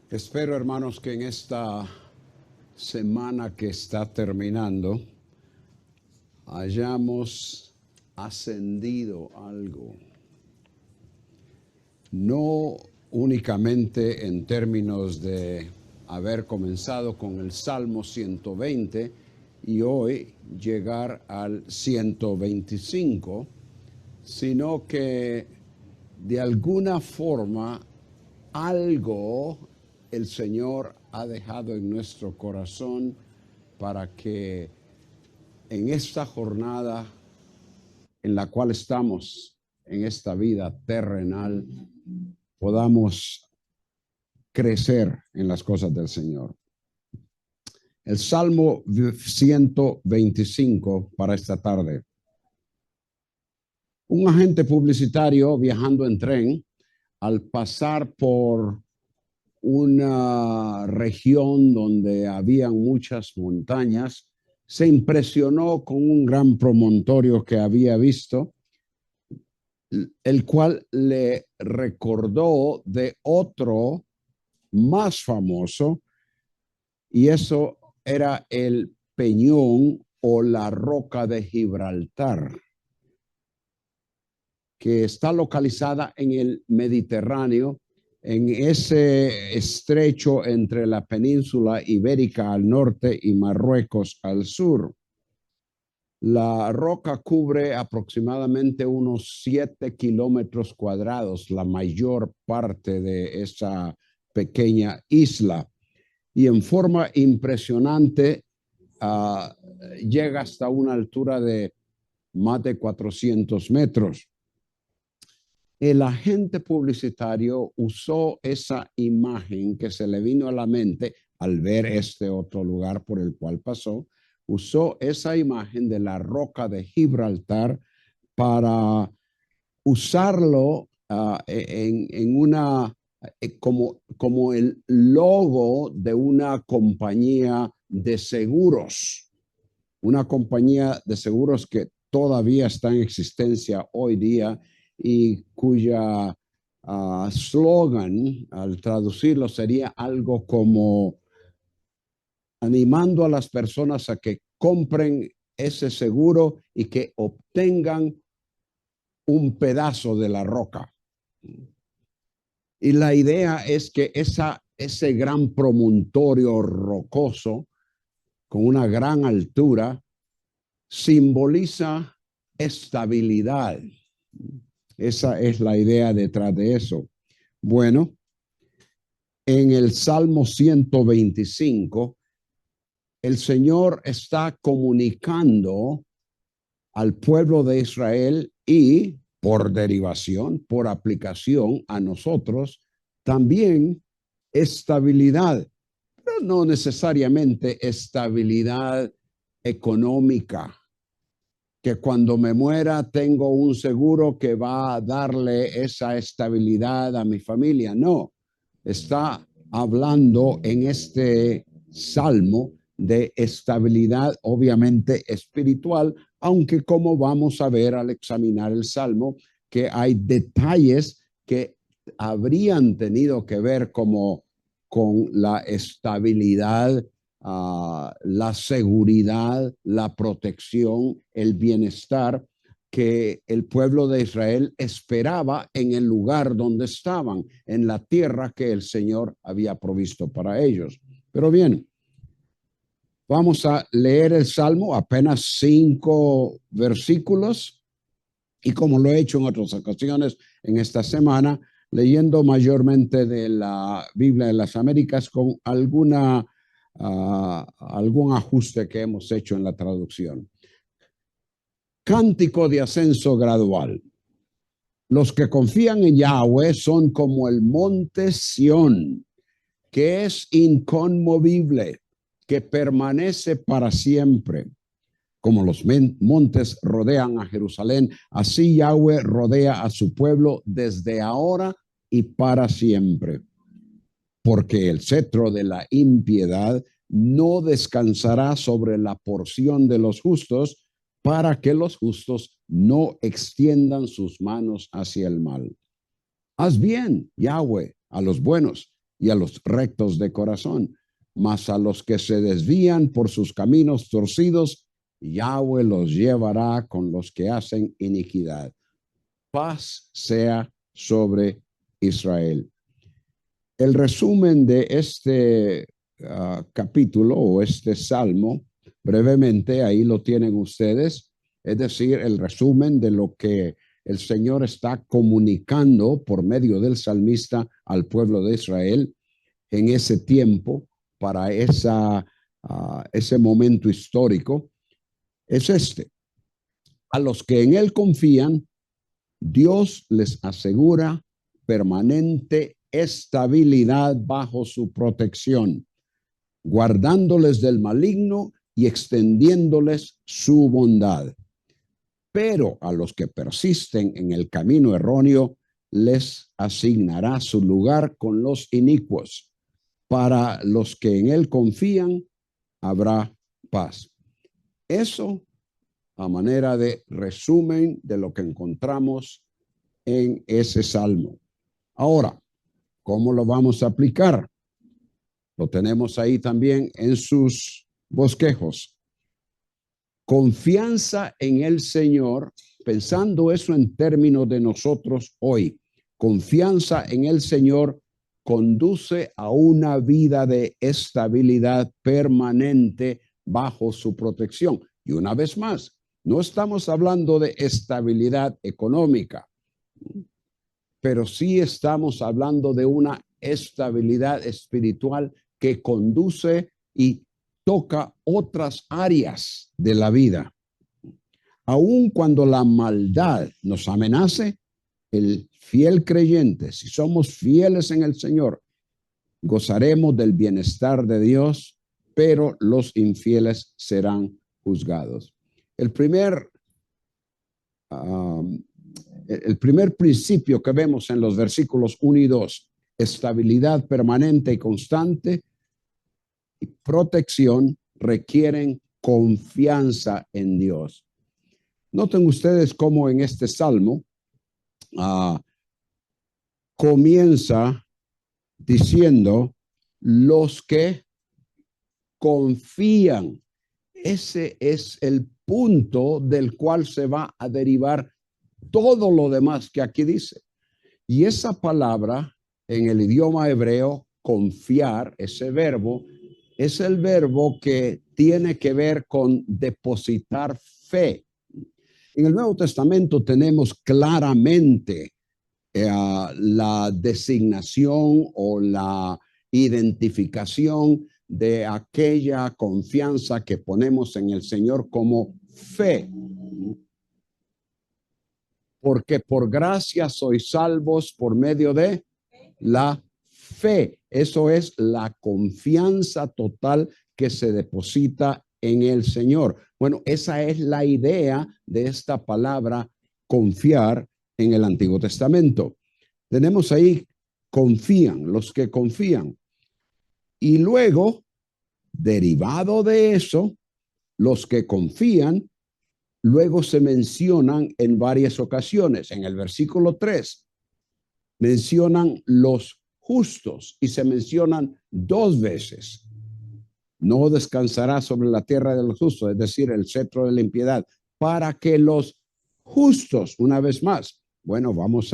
Espero, hermanos, que en esta semana que está terminando hayamos ascendido algo. No únicamente en términos de haber comenzado con el Salmo 120 y hoy llegar al 125, sino que de alguna forma algo el Señor ha dejado en nuestro corazón para que en esta jornada en la cual estamos, en esta vida terrenal, podamos crecer en las cosas del Señor. El Salmo 125 para esta tarde. Un agente publicitario viajando en tren, al pasar por una región donde había muchas montañas, se impresionó con un gran promontorio que había visto, el cual le recordó de otro más famoso, y eso era el Peñón o la Roca de Gibraltar, que está localizada en el Mediterráneo, en ese estrecho entre la península ibérica al norte y Marruecos al sur. La roca cubre aproximadamente unos 7 kilómetros cuadrados, la mayor parte de esa pequeña isla, y en forma impresionante llega hasta una altura de más de 400 metros. El agente publicitario usó esa imagen que se le vino a la mente al ver este otro lugar por el cual pasó, usó esa imagen de la Roca de Gibraltar para usarlo en una, como el logo de una compañía de seguros, una compañía de seguros que todavía está en existencia hoy día y cuya slogan, al traducirlo, sería algo como animando a las personas a que compren ese seguro y que obtengan un pedazo de la roca. Y la idea es que ese gran promontorio rocoso, con una gran altura, simboliza estabilidad. Esa es la idea detrás de eso. Bueno, en el Salmo 125, el Señor está comunicando al pueblo de Israel y, por derivación, por aplicación a nosotros, también estabilidad, pero no necesariamente estabilidad económica, que cuando me muera tengo un seguro que va a darle esa estabilidad a mi familia. No, está hablando en este salmo de estabilidad, obviamente espiritual, aunque como vamos a ver al examinar el salmo, que hay detalles que habrían tenido que ver como con la estabilidad, la seguridad, la protección, el bienestar que el pueblo de Israel esperaba en el lugar donde estaban, en la tierra que el Señor había provisto para ellos. Pero bien, vamos a leer el Salmo, apenas 5 versículos, y como lo he hecho en otras ocasiones en esta semana, leyendo mayormente de la Biblia de las Américas con algún ajuste que hemos hecho en la traducción. Cántico de ascenso gradual. Los que confían en Yahweh son como el monte Sión, que es inconmovible, que permanece para siempre. Como los montes rodean a Jerusalén, así Yahweh rodea a su pueblo desde ahora y para siempre. Porque el cetro de la impiedad no descansará sobre la porción de los justos, para que los justos no extiendan sus manos hacia el mal. Haz bien, Yahweh, a los buenos y a los rectos de corazón. Mas a los que se desvían por sus caminos torcidos, Yahweh los llevará con los que hacen iniquidad. Paz sea sobre Israel. El resumen de este capítulo o este salmo, brevemente, ahí lo tienen ustedes, es decir, el resumen de lo que el Señor está comunicando por medio del salmista al pueblo de Israel en ese tiempo, para ese momento histórico, es este. A los que en Él confían, Dios les asegura permanente estabilidad bajo su protección, guardándoles del maligno y extendiéndoles su bondad. Pero a los que persisten en el camino erróneo, les asignará su lugar con los inicuos. Para los que en Él confían, habrá paz. Eso a manera de resumen de lo que encontramos en ese salmo. Ahora, ¿cómo lo vamos a aplicar? Lo tenemos ahí también en sus bosquejos. Confianza en el Señor, pensando eso en términos de nosotros hoy. Confianza en el Señor conduce a una vida de estabilidad permanente bajo su protección. Y una vez más, no estamos hablando de estabilidad económica, pero sí estamos hablando de una estabilidad espiritual que conduce y toca otras áreas de la vida. Aun cuando la maldad nos amenace, el fiel creyente, si somos fieles en el Señor, gozaremos del bienestar de Dios, pero los infieles serán juzgados. El primer principio que vemos en los versículos 1 y 2, estabilidad permanente y constante y protección, requieren confianza en Dios. Noten ustedes cómo en este salmo comienza diciendo los que confían. Ese es el punto del cual se va a derivar todo lo demás que aquí dice. Y esa palabra en el idioma hebreo, confiar, ese verbo, es el verbo que tiene que ver con depositar fe. En el Nuevo Testamento tenemos claramente la designación o la identificación de aquella confianza que ponemos en el Señor como fe. Porque por gracia sois salvos por medio de la fe. Eso es la confianza total que se deposita en el Señor. Bueno, esa es la idea de esta palabra confiar en el Antiguo Testamento. Tenemos ahí confían, los que confían. Y luego, derivado de eso, los que confían, luego se mencionan en varias ocasiones. En el versículo 3 mencionan los justos y se mencionan 2 veces. No descansará sobre la tierra de los justos, es decir, el cetro de la impiedad, para que los justos, una vez más, bueno, vamos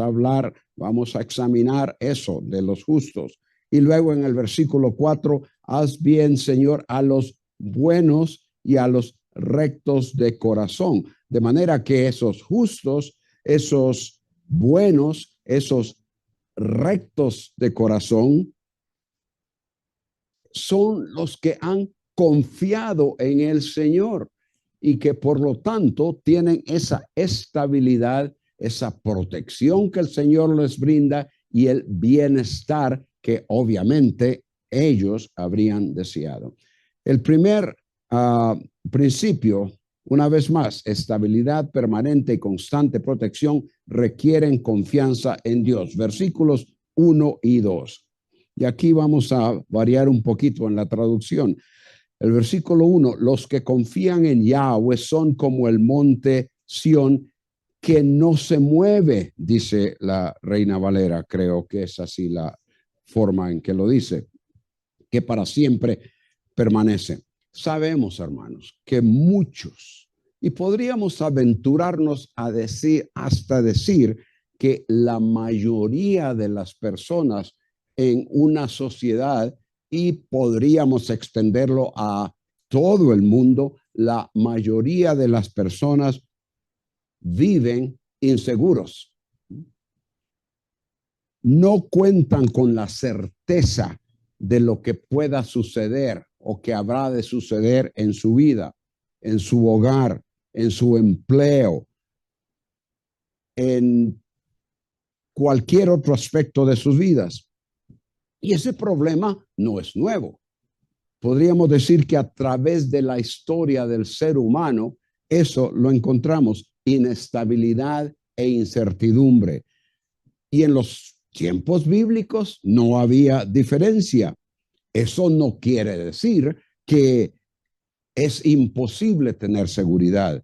a examinar eso de los justos. Y luego en el versículo 4, haz bien, Señor, a los buenos y a los rectos de corazón. De manera que esos justos, esos buenos, esos rectos de corazón, son los que han confiado en el Señor y que por lo tanto tienen esa estabilidad, esa protección que el Señor les brinda y el bienestar que obviamente ellos habrían deseado. El primer principio, una vez más, estabilidad permanente y constante protección requieren confianza en Dios. Versículos 1 y 2. Y aquí vamos a variar un poquito en la traducción. El versículo 1, los que confían en Yahweh son como el monte Sión que no se mueve, dice la Reina Valera, creo que es así forma en que lo dice, que para siempre permanece. Sabemos, hermanos, que muchos, y podríamos aventurarnos a decir, hasta decir que la mayoría de las personas en una sociedad, y podríamos extenderlo a todo el mundo, la mayoría de las personas viven inseguros. No cuentan con la certeza de lo que pueda suceder o que habrá de suceder en su vida, en su hogar, en su empleo, en cualquier otro aspecto de sus vidas. Y ese problema no es nuevo. Podríamos decir que a través de la historia del ser humano, eso lo encontramos, inestabilidad e incertidumbre. Y en los tiempos bíblicos no había diferencia. Eso no quiere decir que es imposible tener seguridad,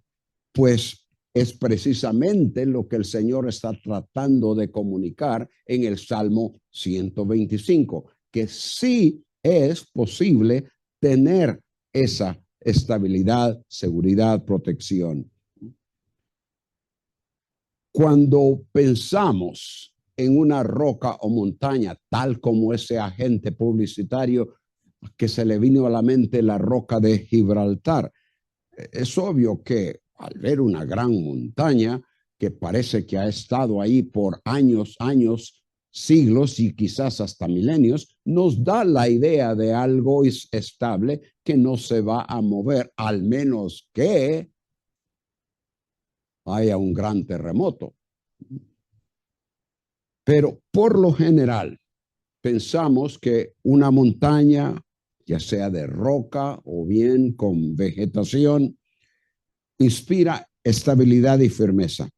pues es precisamente lo que el Señor está tratando de comunicar en el Salmo 125, que sí es posible tener esa estabilidad, seguridad, protección. Cuando pensamos en una roca o montaña, tal como ese agente publicitario que se le vino a la mente, la roca de Gibraltar, es obvio que al ver una gran montaña que parece que ha estado ahí por años, siglos y quizás hasta milenios, nos da la idea de algo estable que no se va a mover, al menos que haya un gran terremoto. Pero por lo general, pensamos que una montaña, ya sea de roca o bien con vegetación, inspira estabilidad y firmeza.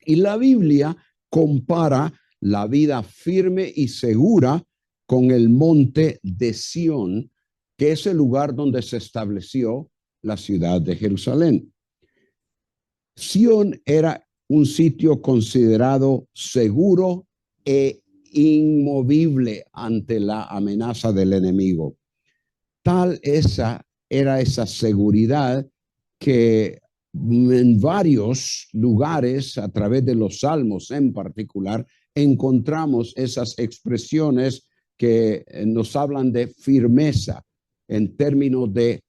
Y la Biblia compara la vida firme y segura con el monte de Sión, que es el lugar donde se estableció la ciudad de Jerusalén. Sión era un sitio considerado seguro e inmovible ante la amenaza del enemigo. Tal era esa seguridad que en varios lugares, a través de los salmos en particular, encontramos esas expresiones que nos hablan de firmeza en términos de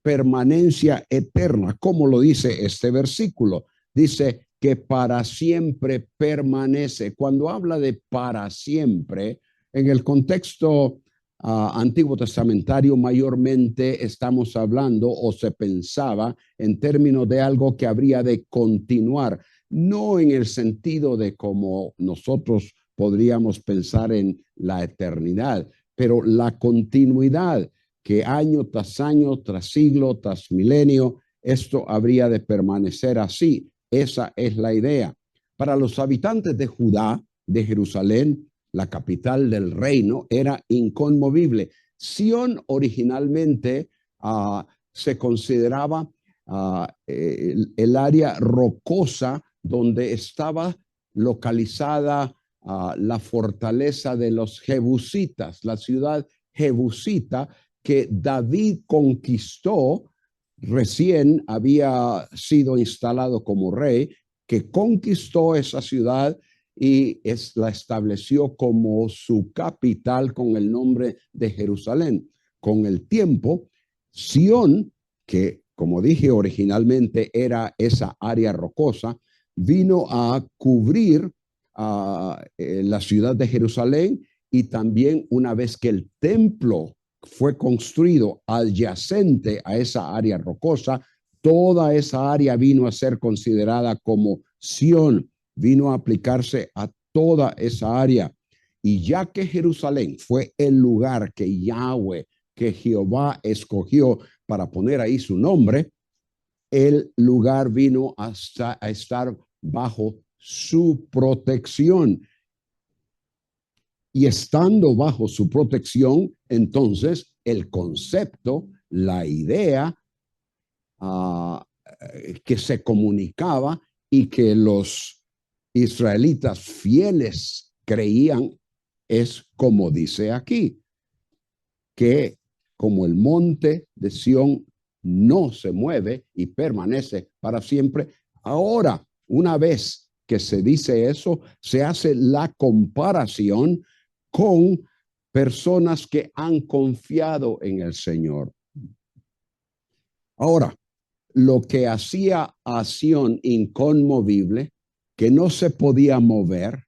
permanencia eterna, como lo dice este versículo. Dice que para siempre permanece. Cuando habla de para siempre, en el contexto antiguo testamentario, mayormente estamos hablando o se pensaba en términos de algo que habría de continuar, no en el sentido de como nosotros podríamos pensar en la eternidad, pero la continuidad, que año tras año, tras siglo, tras milenio, esto habría de permanecer así. Esa es la idea. Para los habitantes de Judá, de Jerusalén, la capital del reino, era inconmovible. Sión originalmente se consideraba el área rocosa donde estaba localizada la fortaleza de los jebusitas, la ciudad jebusita que David conquistó, recién había sido instalado como rey, que conquistó esa ciudad y la estableció como su capital con el nombre de Jerusalén. Con el tiempo, Sión, que como dije originalmente era esa área rocosa, vino a cubrir la ciudad de Jerusalén, y también una vez que el templo fue construido adyacente a esa área rocosa, toda esa área vino a ser considerada como Sión, vino a aplicarse a toda esa área. Y ya que Jerusalén fue el lugar que Yahweh, que Jehová escogió para poner ahí su nombre, el lugar vino a estar bajo su protección. Y estando bajo su protección, entonces el concepto, la idea que se comunicaba y que los israelitas fieles creían es como dice aquí, que como el monte de Sión no se mueve y permanece para siempre, ahora, una vez que se dice eso, se hace la comparación con personas que han confiado en el Señor. Ahora, lo que hacía a Sión inconmovible, que no se podía mover,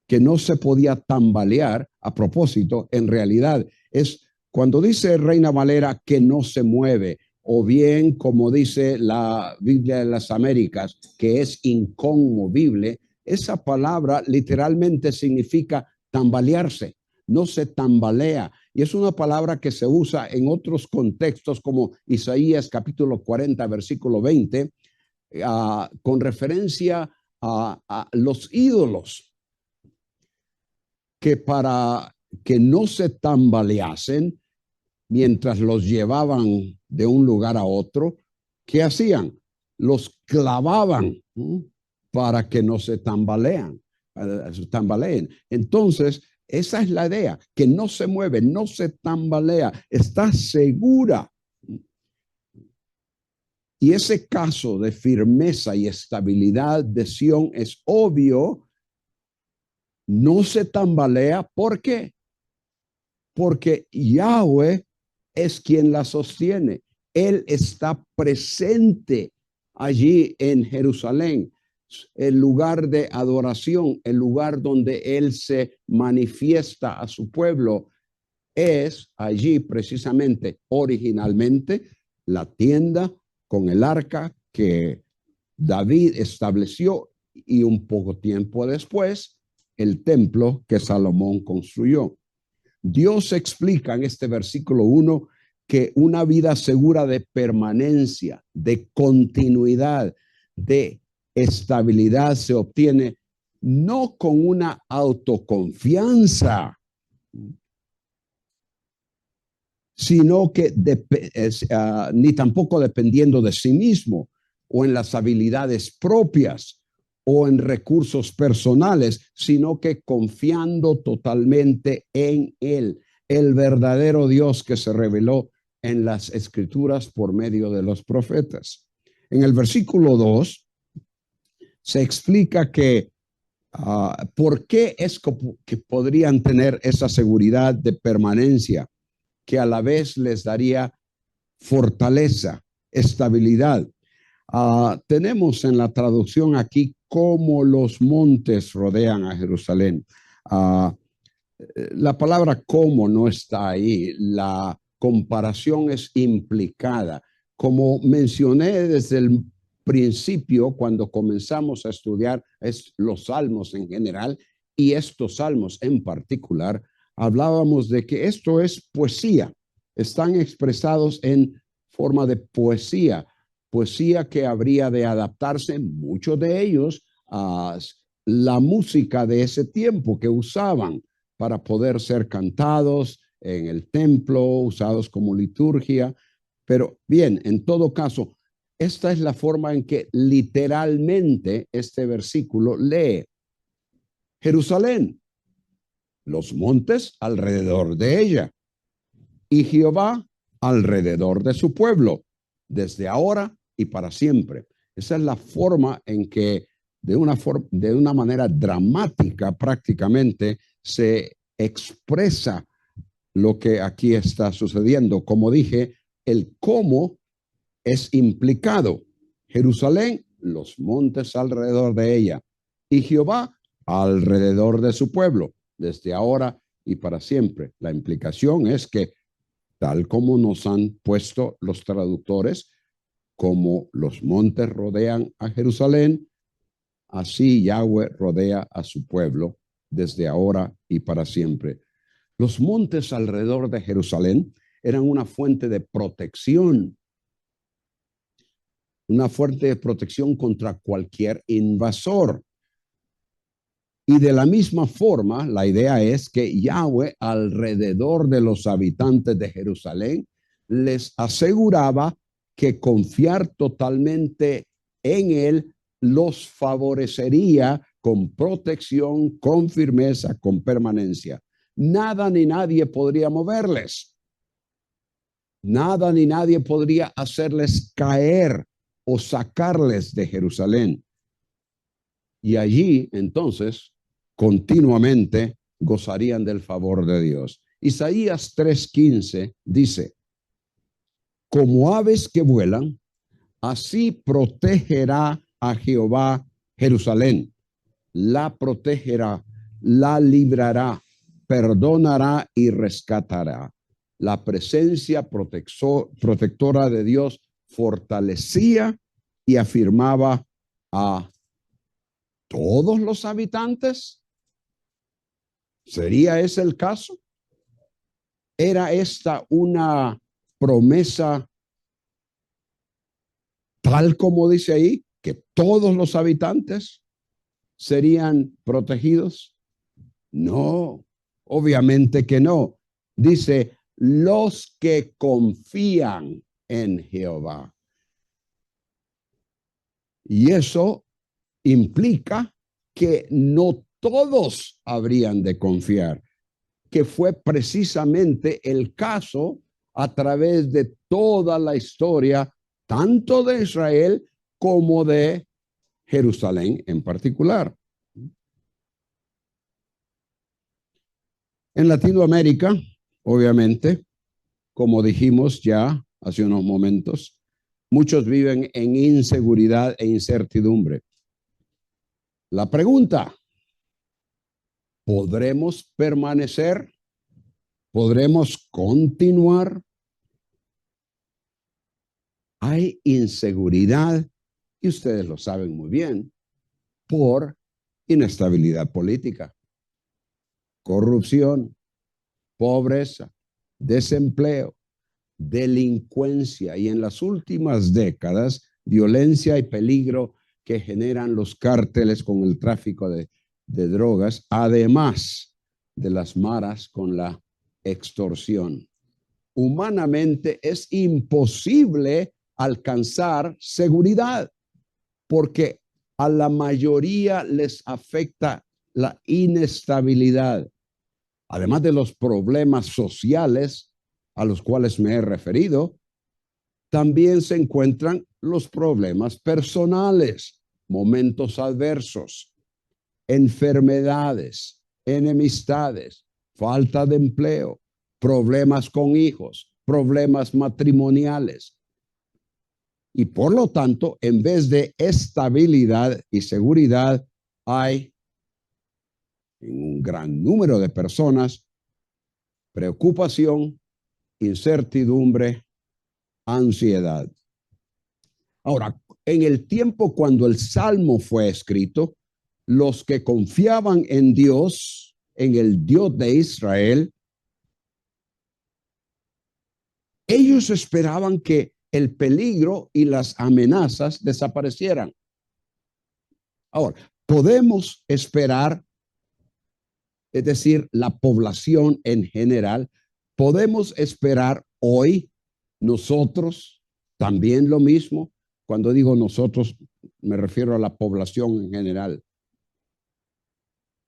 que no se podía tambalear, a propósito, en realidad es cuando dice Reina Valera que no se mueve, o bien como dice la Biblia de las Américas, que es inconmovible, esa palabra literalmente significa tambalearse, no se tambalea. Y es una palabra que se usa en otros contextos como Isaías capítulo 40, versículo 20, con referencia a los ídolos, que para que no se tambaleasen mientras los llevaban de un lugar a otro, ¿qué hacían? Los clavaban para que no se tambaleen. Entonces, esa es la idea, que no se mueve, no se tambalea, está segura. Y ese caso de firmeza y estabilidad de Sión es obvio, no se tambalea. ¿Por qué? Porque Yahweh es quien la sostiene. Él está presente allí en Jerusalén, el lugar de adoración, el lugar donde Él se manifiesta a su pueblo. Es allí precisamente, originalmente, la tienda con el arca que David estableció y un poco tiempo después el templo que Salomón construyó. Dios explica en este versículo 1 que una vida segura de permanencia, de continuidad, de estabilidad se obtiene no con una autoconfianza, sino que ni tampoco dependiendo de sí mismo o en las habilidades propias o en recursos personales, sino que confiando totalmente en Él, el verdadero Dios que se reveló en las Escrituras por medio de los profetas. En el versículo 2 se explica que ¿por qué es que podrían tener esa seguridad de permanencia que a la vez les daría fortaleza, estabilidad? Tenemos en la traducción aquí cómo los montes rodean a Jerusalén. La palabra cómo no está ahí, la comparación es implicada. Como mencioné desde el principio, cuando comenzamos a estudiar los salmos en general y estos salmos en particular, hablábamos de que esto es poesía, están expresados en forma de poesía, poesía que habría de adaptarse, muchos de ellos, a la música de ese tiempo que usaban para poder ser cantados en el templo, usados como liturgia. Pero bien, en todo caso, esta es la forma en que literalmente este versículo lee: Jerusalén, los montes alrededor de ella, y Jehová alrededor de su pueblo, desde ahora y para siempre. Esa es la forma en que de una manera dramática prácticamente se expresa lo que aquí está sucediendo. Como dije, el cómo es implicado. Jerusalén, los montes alrededor de ella, y Jehová alrededor de su pueblo, desde ahora y para siempre. La implicación es que, tal como nos han puesto los traductores, como los montes rodean a Jerusalén, así Yahweh rodea a su pueblo desde ahora y para siempre. Los montes alrededor de Jerusalén eran una fuente de protección contra cualquier invasor. Y de la misma forma, la idea es que Yahweh alrededor de los habitantes de Jerusalén les aseguraba que confiar totalmente en Él los favorecería con protección, con firmeza, con permanencia. nada ni nadie podría moverles. Nada ni nadie podría hacerles caer o sacarles de Jerusalén. Y allí, entonces, continuamente gozarían del favor de Dios. Isaías 3:15 dice, como aves que vuelan, así protegerá a Jehová Jerusalén, la protegerá, la librará, perdonará y rescatará. La presencia protectora de Dios fortalecía y afirmaba a todos los habitantes. ¿Sería ese el caso? ¿Era esta una promesa tal como dice ahí, que todos los habitantes serían protegidos? No, obviamente que no. Dice, los que confían en Jehová. Y eso implica que no todos habrían de confiar, que fue precisamente el caso a través de toda la historia, tanto de Israel como de Jerusalén en particular. En Latinoamérica, obviamente, como dijimos ya hace unos momentos, muchos viven en inseguridad e incertidumbre. La pregunta, ¿podremos permanecer? ¿Podremos continuar? Hay inseguridad, y ustedes lo saben muy bien, por inestabilidad política, corrupción, pobreza, desempleo, delincuencia y en las últimas décadas, violencia y peligro que generan los cárteles con el tráfico de drogas, además de las maras con la extorsión. Humanamente es imposible alcanzar seguridad porque a la mayoría les afecta la inestabilidad, además de los problemas sociales a los cuales me he referido. También se encuentran los problemas personales, momentos adversos, enfermedades, enemistades, falta de empleo, problemas con hijos, problemas matrimoniales. Y por lo tanto, en vez de estabilidad y seguridad, hay en un gran número de personas preocupación, incertidumbre, ansiedad. Ahora, en el tiempo cuando el Salmo fue escrito, los que confiaban en Dios, en el Dios de Israel, ellos esperaban que el peligro y las amenazas desaparecieran. Ahora, podemos esperar, es decir, la población en general, podemos esperar hoy nosotros también lo mismo. Cuando digo nosotros, me refiero a la población en general.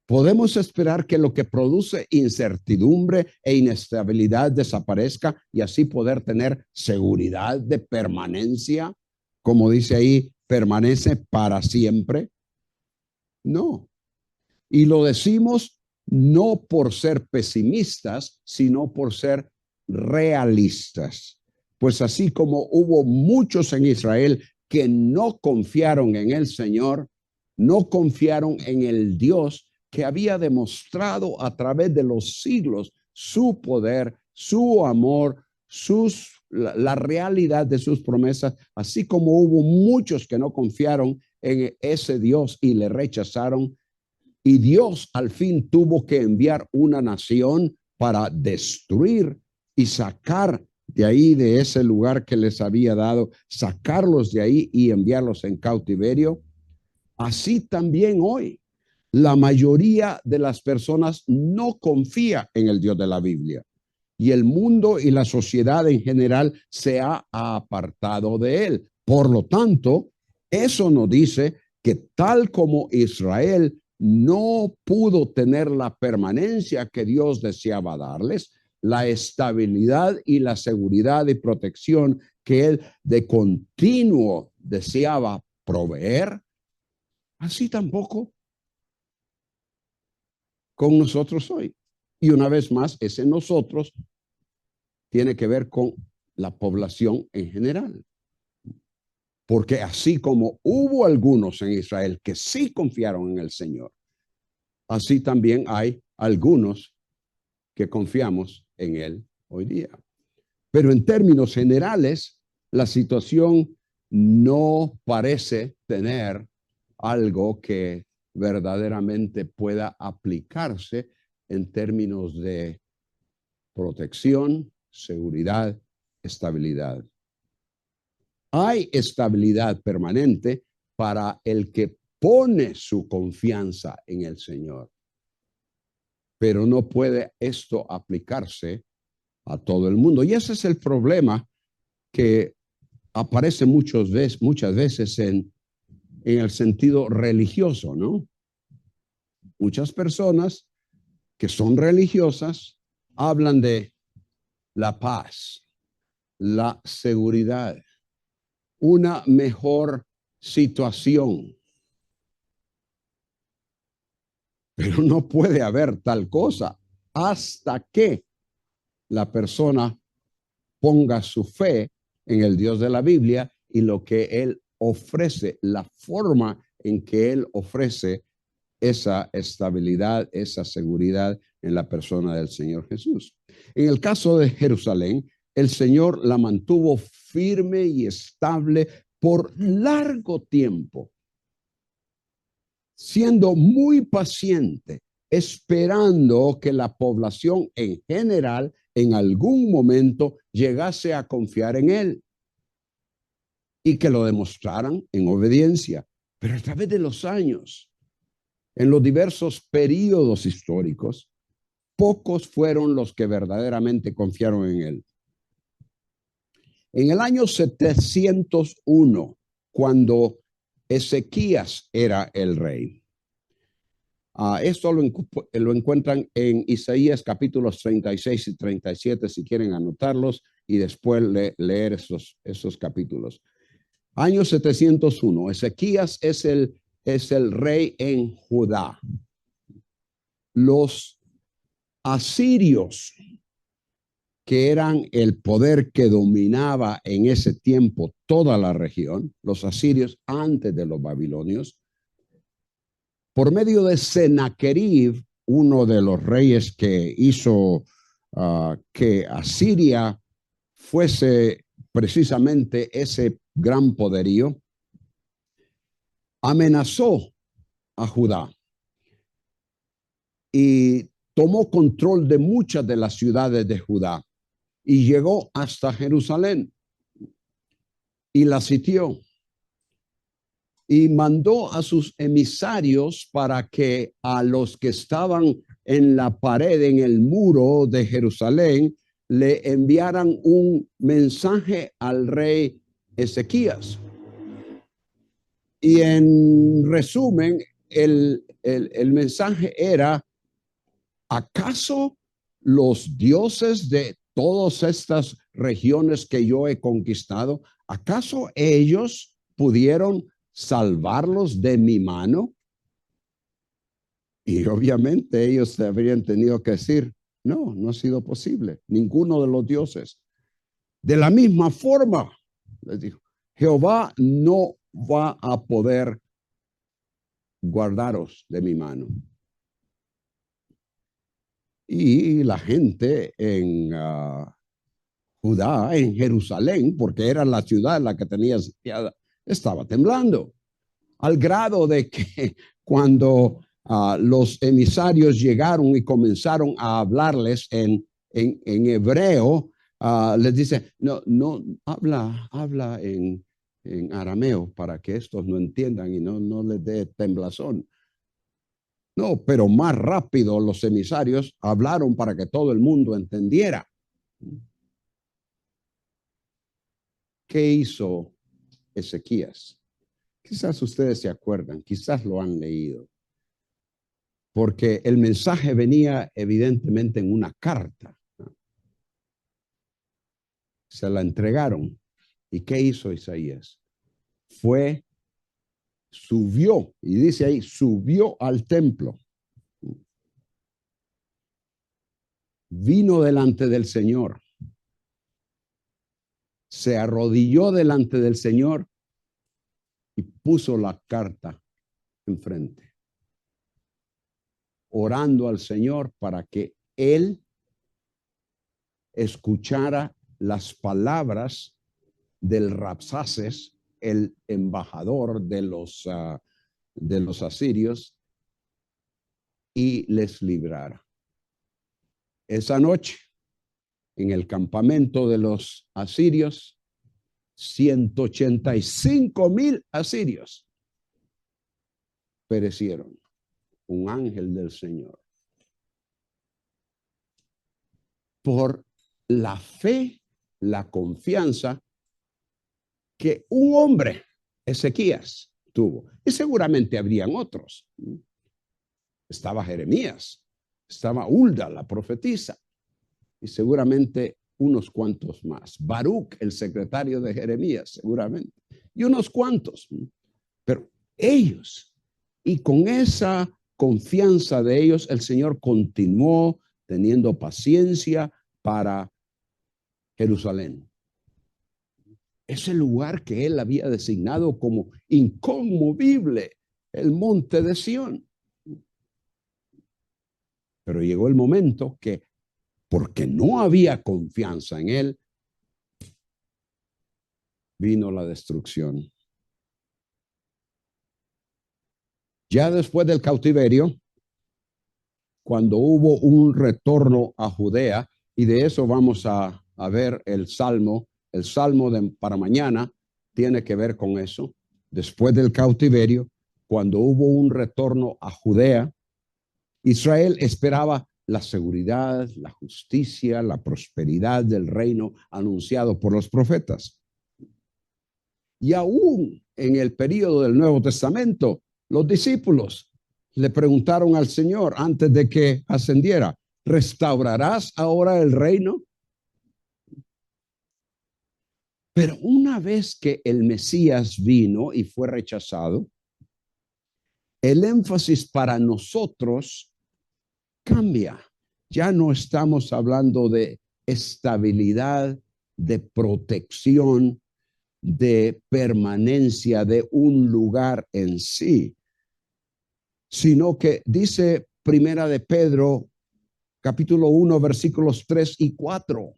Podemos esperar que lo que produce incertidumbre e inestabilidad desaparezca y así poder tener seguridad de permanencia, como dice ahí, permanece para siempre. No. Y lo decimos no por ser pesimistas, sino por ser realistas. Pues así como hubo muchos en Israel que no confiaron en el Señor, no confiaron en el Dios que había demostrado a través de los siglos su poder, su amor, la realidad de sus promesas, así como hubo muchos que no confiaron en ese Dios y le rechazaron. Y Dios al fin tuvo que enviar una nación para destruir y sacar de ahí, de ese lugar que les había dado, sacarlos de ahí y enviarlos en cautiverio. Así también hoy, la mayoría de las personas no confía en el Dios de la Biblia. Y el mundo y la sociedad en general se ha apartado de él. Por lo tanto, eso nos dice que tal como Israel no pudo tener la permanencia que Dios deseaba darles, la estabilidad y la seguridad y protección que Él de continuo deseaba proveer, así tampoco con nosotros hoy. Y una vez más, ese nosotros tiene que ver con la población en general. Porque así como hubo algunos en Israel que sí confiaron en el Señor, así también hay algunos que confiamos en Él hoy día. Pero en términos generales, la situación no parece tener algo que verdaderamente pueda aplicarse en términos de protección, seguridad, estabilidad. Hay estabilidad permanente para el que pone su confianza en el Señor, pero no puede esto aplicarse a todo el mundo. Y ese es el problema que aparece muchas veces en el sentido religioso, ¿no? Muchas personas que son religiosas hablan de la paz, la seguridad, una mejor situación, pero no puede haber tal cosa hasta que la persona ponga su fe en el Dios de la Biblia y lo que Él ofrece, la forma en que Él ofrece esa estabilidad, esa seguridad en la persona del Señor Jesús. En el caso de Jerusalén, el Señor la mantuvo firme y estable por largo tiempo, siendo muy paciente, esperando que la población en general en algún momento llegase a confiar en Él y que lo demostraran en obediencia. Pero a través de los años, en los diversos periodos históricos, pocos fueron los que verdaderamente confiaron en Él. En el año 701, cuando Ezequías era el rey, esto lo encuentran en Isaías capítulos 36 y 37, si quieren anotarlos y después leer esos capítulos. Año 701, Ezequías es el rey en Judá. Los asirios, que eran el poder que dominaba en ese tiempo toda la región, los asirios antes de los babilonios, por medio de Sennacherib, uno de los reyes que hizo que Asiria fuese precisamente ese gran poderío, amenazó a Judá y tomó control de muchas de las ciudades de Judá y llegó hasta Jerusalén y la sitió. Y mandó a sus emisarios para que a los que estaban en la pared, en el muro de Jerusalén, le enviaran un mensaje al rey Ezequías. Y en resumen, el mensaje era: ¿acaso los dioses de todas estas regiones que yo he conquistado, acaso ellos pudieron salvarlos de mi mano? Y obviamente ellos habrían tenido que decir: no, no ha sido posible, ninguno de los dioses. De la misma forma, les dijo, Jehová no va a poder guardaros de mi mano. Y la gente en Judá, en Jerusalén, porque era la ciudad la que tenía sitiada, estaba temblando, al grado de que cuando los emisarios llegaron y comenzaron a hablarles en hebreo, les dice: no, no, habla en arameo para que estos no entiendan y no les dé temblazón. No, pero más rápido los emisarios hablaron para que todo el mundo entendiera. ¿Qué hizo Ezequías? Quizás ustedes se acuerdan, quizás lo han leído. porque el mensaje venía evidentemente en una carta. Se la entregaron. ¿Y qué hizo Isaías? Subió, y dice ahí, subió al templo. Vino delante del Señor. Se arrodilló delante del Señor y puso la carta enfrente, orando al Señor para que Él escuchara las palabras del Rabsaces, el embajador de los asirios, y les librara. Esa noche, en el campamento de los asirios, 185,000 asirios perecieron. Un ángel del Señor. Por la fe, la confianza que un hombre, Ezequías, tuvo. Y seguramente habrían otros. Estaba Jeremías, estaba Hulda, la profetisa, y seguramente unos cuantos más. Baruch, el secretario de Jeremías, seguramente, y unos cuantos. Pero ellos, y con esa confianza de ellos, el Señor continuó teniendo paciencia para Jerusalén. Ese lugar que él había designado como inconmovible, el monte de Sión. Pero llegó el momento que, porque no había confianza en él, vino la destrucción. Ya después del cautiverio, cuando hubo un retorno a Judea, y de eso vamos a ver el salmo para mañana tiene que ver con eso. Después del cautiverio, cuando hubo un retorno a Judea, Israel esperaba la seguridad, la justicia, la prosperidad del reino anunciado por los profetas. Y aún en el periodo del Nuevo Testamento, los discípulos le preguntaron al Señor antes de que ascendiera, ¿restaurarás ahora el reino? Pero una vez que el Mesías vino y fue rechazado, el énfasis para nosotros cambia. Ya no estamos hablando de estabilidad, de protección, de permanencia de un lugar en sí, sino que dice Primera de Pedro, capítulo 1, versículos 3 y 4.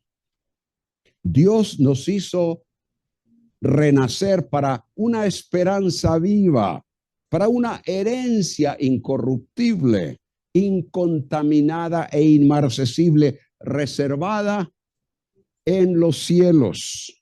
Dios nos hizo renacer para una esperanza viva, para una herencia incorruptible, incontaminada e inmarcesible, reservada en los cielos,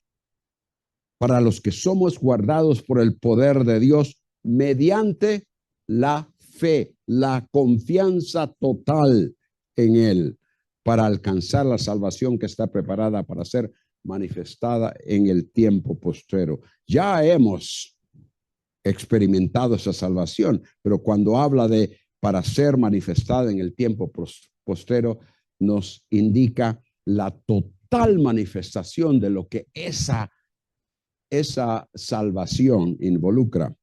para los que somos guardados por el poder de Dios mediante la fe, la confianza total en Él, para alcanzar la salvación que está preparada para ser manifestada en el tiempo postrero. Ya hemos experimentado esa salvación, pero cuando habla de para ser manifestada en el tiempo postrero, nos indica la total manifestación de lo que esa salvación involucra,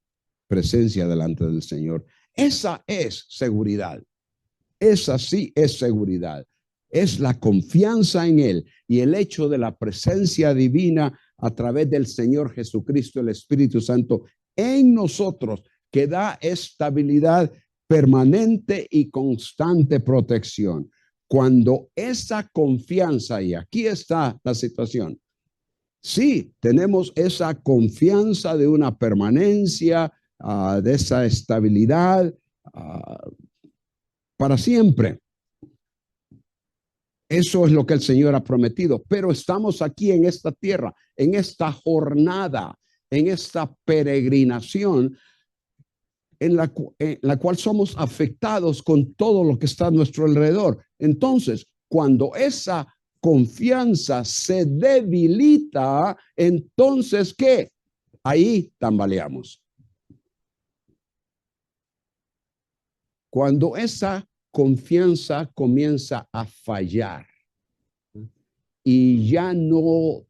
presencia delante del Señor. Esa es seguridad. Esa sí es seguridad. Es la confianza en Él y el hecho de la presencia divina a través del Señor Jesucristo, el Espíritu Santo en nosotros, que da estabilidad permanente y constante protección. Cuando esa confianza, y aquí está la situación, sí, tenemos esa confianza de una permanencia, de esa estabilidad para siempre. Eso es lo que el Señor ha prometido, pero estamos aquí en esta tierra, en esta jornada, en esta peregrinación en la cual somos afectados con todo lo que está a nuestro alrededor. Entonces, cuando esa confianza se debilita, entonces, ¿qué? Ahí tambaleamos. Cuando esa confianza comienza a fallar y ya no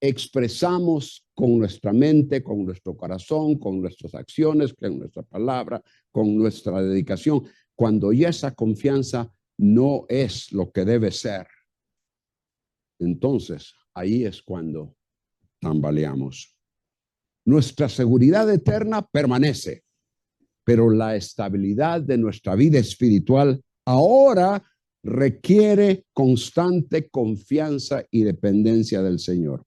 expresamos con nuestra mente, con nuestro corazón, con nuestras acciones, con nuestra palabra, con nuestra dedicación, cuando ya esa confianza no es lo que debe ser, entonces ahí es cuando tambaleamos. Nuestra seguridad eterna permanece, pero la estabilidad de nuestra vida espiritual ahora requiere constante confianza y dependencia del Señor.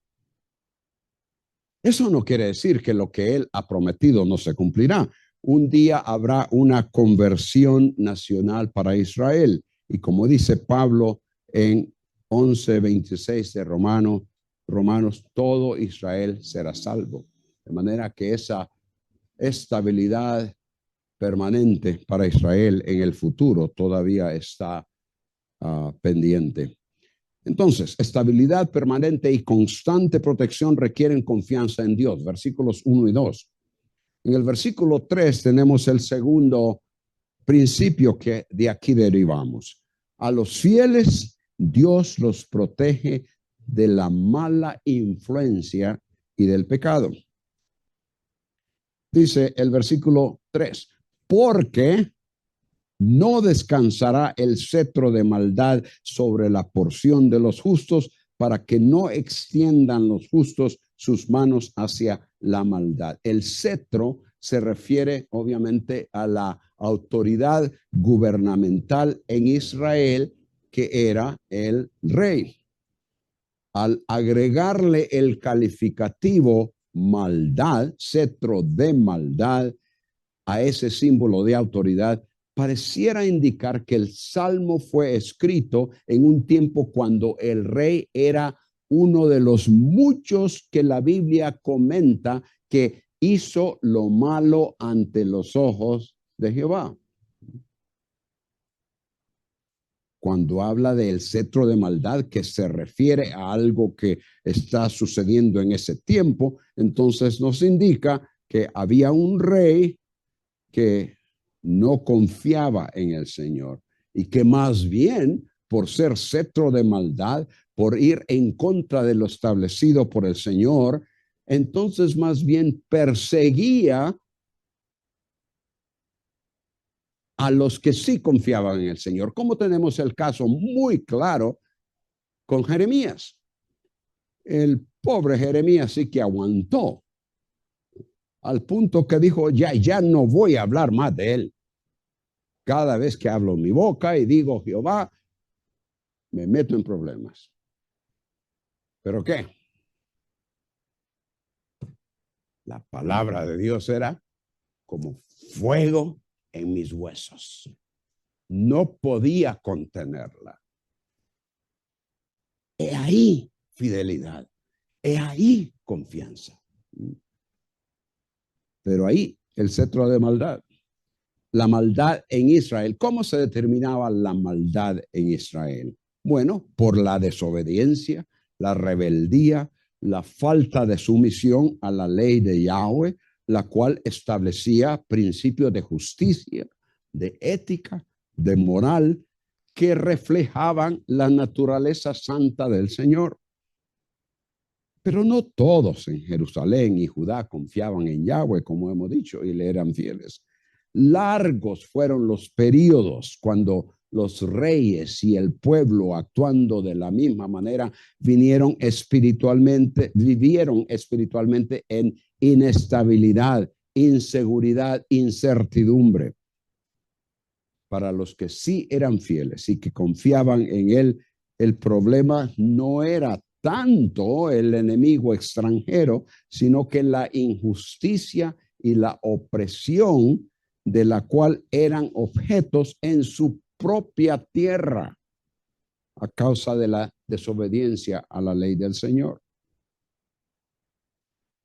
Eso no quiere decir que lo que Él ha prometido no se cumplirá. Un día habrá una conversión nacional para Israel. Y como dice Pablo en 11:26 de Romanos, todo Israel será salvo. De manera que esa estabilidad permanente para Israel en el futuro todavía está pendiente. Entonces, estabilidad permanente y constante protección requieren confianza en Dios. Versículos 1 y 2. En el versículo 3 tenemos el segundo principio que de aquí derivamos. A los fieles, Dios los protege de la mala influencia y del pecado. Dice el versículo 3, porque no descansará el cetro de maldad sobre la porción de los justos, para que no extiendan los justos sus manos hacia la maldad. El cetro se refiere obviamente a la autoridad gubernamental en Israel, que era el rey. Al agregarle el calificativo maldad, cetro de maldad, a ese símbolo de autoridad, pareciera indicar que el salmo fue escrito en un tiempo cuando el rey era uno de los muchos que la Biblia comenta que hizo lo malo ante los ojos de Jehová. Cuando habla del cetro de maldad, que se refiere a algo que está sucediendo en ese tiempo, entonces nos indica que había un rey que no confiaba en el Señor y que más bien por ser cetro de maldad, por ir en contra de lo establecido por el Señor, entonces más bien perseguía a los que sí confiaban en el Señor. Como tenemos el caso muy claro con Jeremías. El pobre Jeremías sí que aguantó al punto que dijo, ya no voy a hablar más de él. Cada vez que hablo mi boca y digo Jehová, me meto en problemas. ¿Pero qué? La palabra de Dios era como fuego en mis huesos. No podía contenerla. He ahí fidelidad. He ahí confianza. Pero ahí el cetro de maldad. La maldad en Israel. ¿Cómo se determinaba la maldad en Israel? Bueno, por la desobediencia, la rebeldía, la falta de sumisión a la ley de Yahweh, la cual establecía principios de justicia, de ética, de moral, que reflejaban la naturaleza santa del Señor. Pero no todos en Jerusalén y Judá confiaban en Yahweh, como hemos dicho, y le eran fieles. Largos fueron los periodos cuando los reyes y el pueblo, actuando de la misma manera, vivieron espiritualmente en inestabilidad, inseguridad, incertidumbre. Para los que sí eran fieles y que confiaban en él, el problema no era tanto el enemigo extranjero, sino que la injusticia y la opresión de la cual eran objetos en su propia tierra a causa de la desobediencia a la ley del Señor.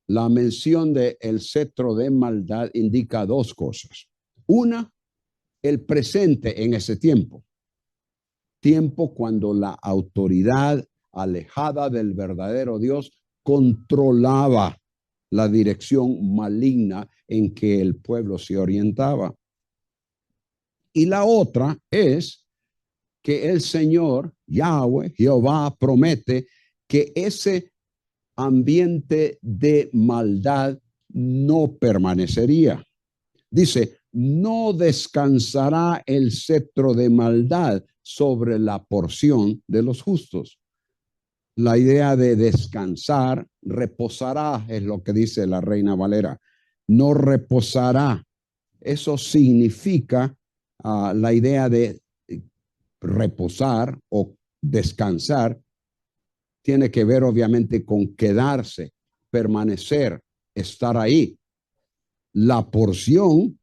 La mención de el cetro de maldad indica dos cosas. Una, el presente en ese tiempo cuando la autoridad alejada del verdadero Dios controlaba la dirección maligna en que el pueblo se orientaba. Y la otra es que el Señor, Yahweh, Jehová, promete que ese ambiente de maldad no permanecería. Dice, no descansará el cetro de maldad sobre la porción de los justos. La idea de descansar, reposará, es lo que dice la Reina Valera. No reposará. Eso significa la idea de reposar o descansar. Tiene que ver obviamente con quedarse, permanecer, estar ahí. La porción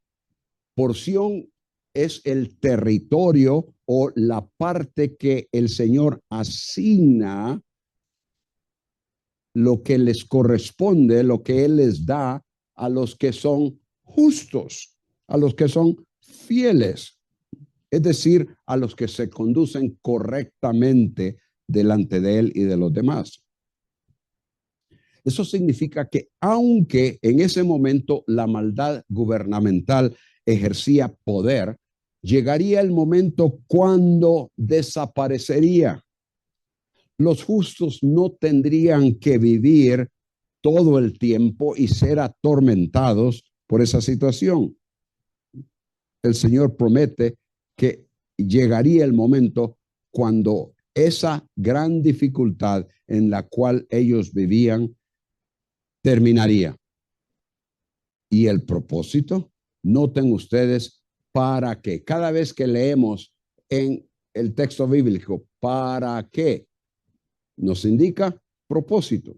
es el territorio o la parte que el Señor asigna, lo que les corresponde, lo que Él les da a los que son justos, a los que son fieles, es decir, a los que se conducen correctamente delante de Él y de los demás. Eso significa que aunque en ese momento la maldad gubernamental ejercía poder, llegaría el momento cuando desaparecería. Los justos no tendrían que vivir todo el tiempo y ser atormentados por esa situación. El Señor promete que llegaría el momento cuando esa gran dificultad en la cual ellos vivían terminaría. Y el propósito, noten ustedes, para que cada vez que leemos en el texto bíblico, ¿para qué? Nos indica propósito.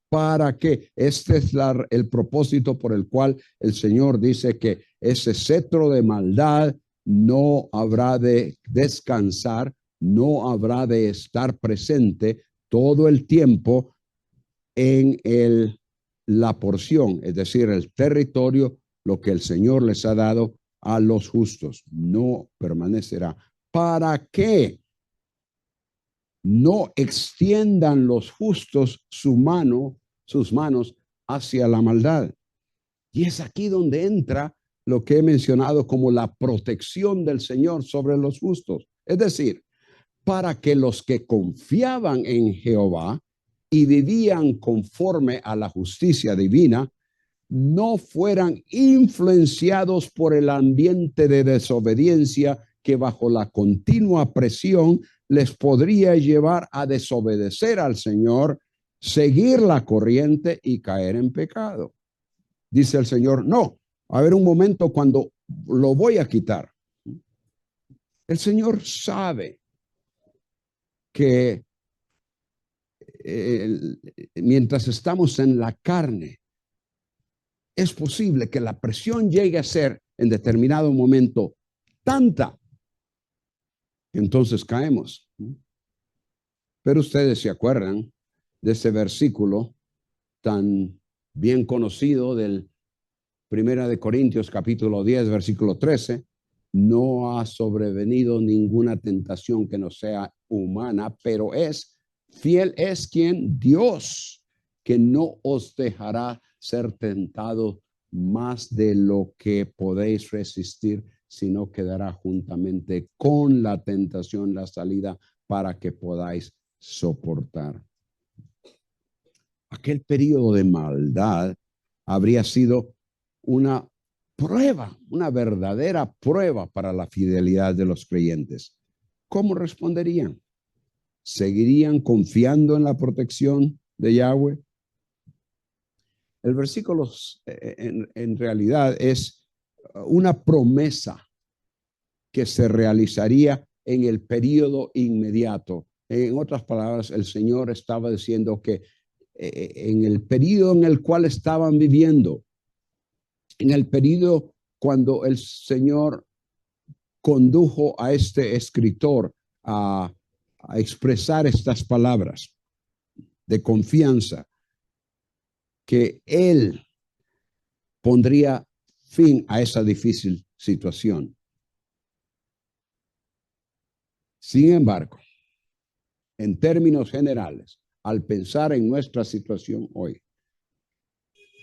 ¿Para qué? Este es el propósito por el cual el Señor dice que ese cetro de maldad no habrá de descansar, no habrá de estar presente todo el tiempo en la porción, es decir, el territorio, lo que el Señor les ha dado a los justos. No permanecerá. ¿Para qué? No extiendan los justos sus manos hacia la maldad. Y es aquí donde entra lo que he mencionado como la protección del Señor sobre los justos. Es decir, para que los que confiaban en Jehová y vivían conforme a la justicia divina, no fueran influenciados por el ambiente de desobediencia que bajo la continua presión les podría llevar a desobedecer al Señor, seguir la corriente y caer en pecado. Dice el Señor, no, va a haber un momento cuando lo voy a quitar. El Señor sabe que mientras estamos en la carne, es posible que la presión llegue a ser en determinado momento tanta que entonces caemos. Pero ustedes se acuerdan de ese versículo tan bien conocido del 1 Corintios capítulo 10, versículo 13. No ha sobrevenido ninguna tentación que no sea humana, pero fiel es quien Dios, que no os dejará ser tentado más de lo que podéis resistir, sino que dará juntamente con la tentación la salida para que podáis soportar. Aquel periodo de maldad habría sido una prueba, una verdadera prueba para la fidelidad de los creyentes. ¿Cómo responderían? ¿Seguirían confiando en la protección de Yahweh? El versículo en realidad es una promesa que se realizaría en el periodo inmediato. En otras palabras, el Señor estaba diciendo que en el periodo en el cual estaban viviendo, en el periodo cuando el Señor condujo a este escritor a expresar estas palabras de confianza, que Él pondría fin a esa difícil situación. Sin embargo, en términos generales, al pensar en nuestra situación hoy,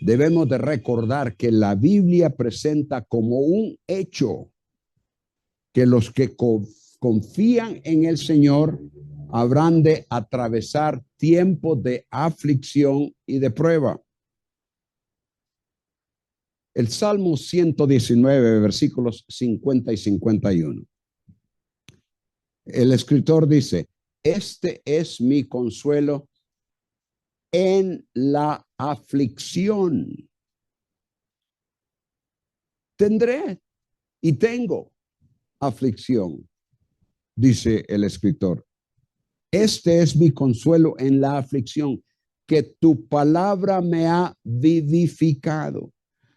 debemos de recordar que la Biblia presenta como un hecho que los que confían en el Señor habrán de atravesar tiempos de aflicción y de prueba. El Salmo 119, versículos 50 y 51. El escritor dice, este es mi consuelo en la aflicción. Tendré y tengo aflicción, dice el escritor. Este es mi consuelo en la aflicción, que tu palabra me ha vivificado.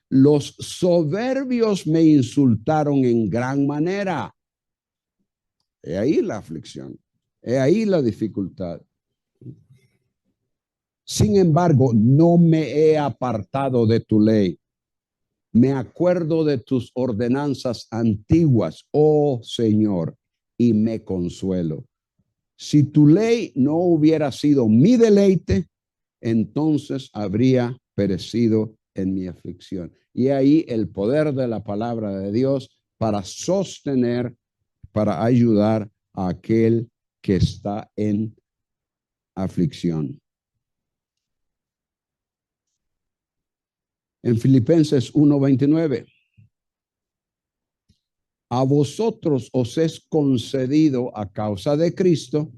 Los soberbios me insultaron en gran manera. He ahí la aflicción, he ahí la dificultad. Sin embargo, no me he apartado de tu ley. Me acuerdo de tus ordenanzas antiguas, oh Señor, y me consuelo. Si tu ley no hubiera sido mi deleite, entonces habría perecido en mi aflicción. Y ahí el poder de la palabra de Dios para sostener, para ayudar a aquel que está en aflicción. En Filipenses 1:29, a vosotros os es concedido a causa de Cristo,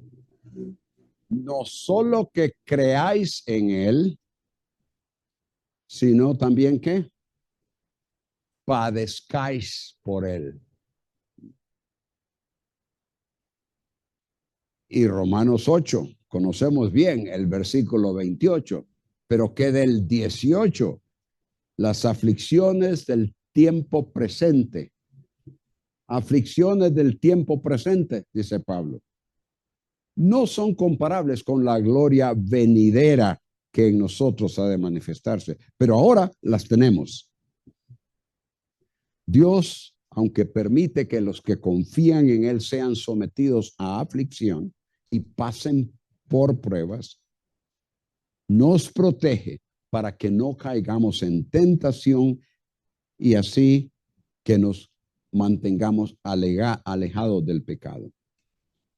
no solo que creáis en él, sino también que padezcáis por él. Y Romanos 8, conocemos bien el versículo 28, pero que del 18, las aflicciones del tiempo presente. Aflicciones del tiempo presente, dice Pablo, no son comparables con la gloria venidera que en nosotros ha de manifestarse, pero ahora las tenemos. Dios, aunque permite que los que confían en Él sean sometidos a aflicción y pasen por pruebas, nos protege para que no caigamos en tentación y así que nos mantengamos alejados del pecado.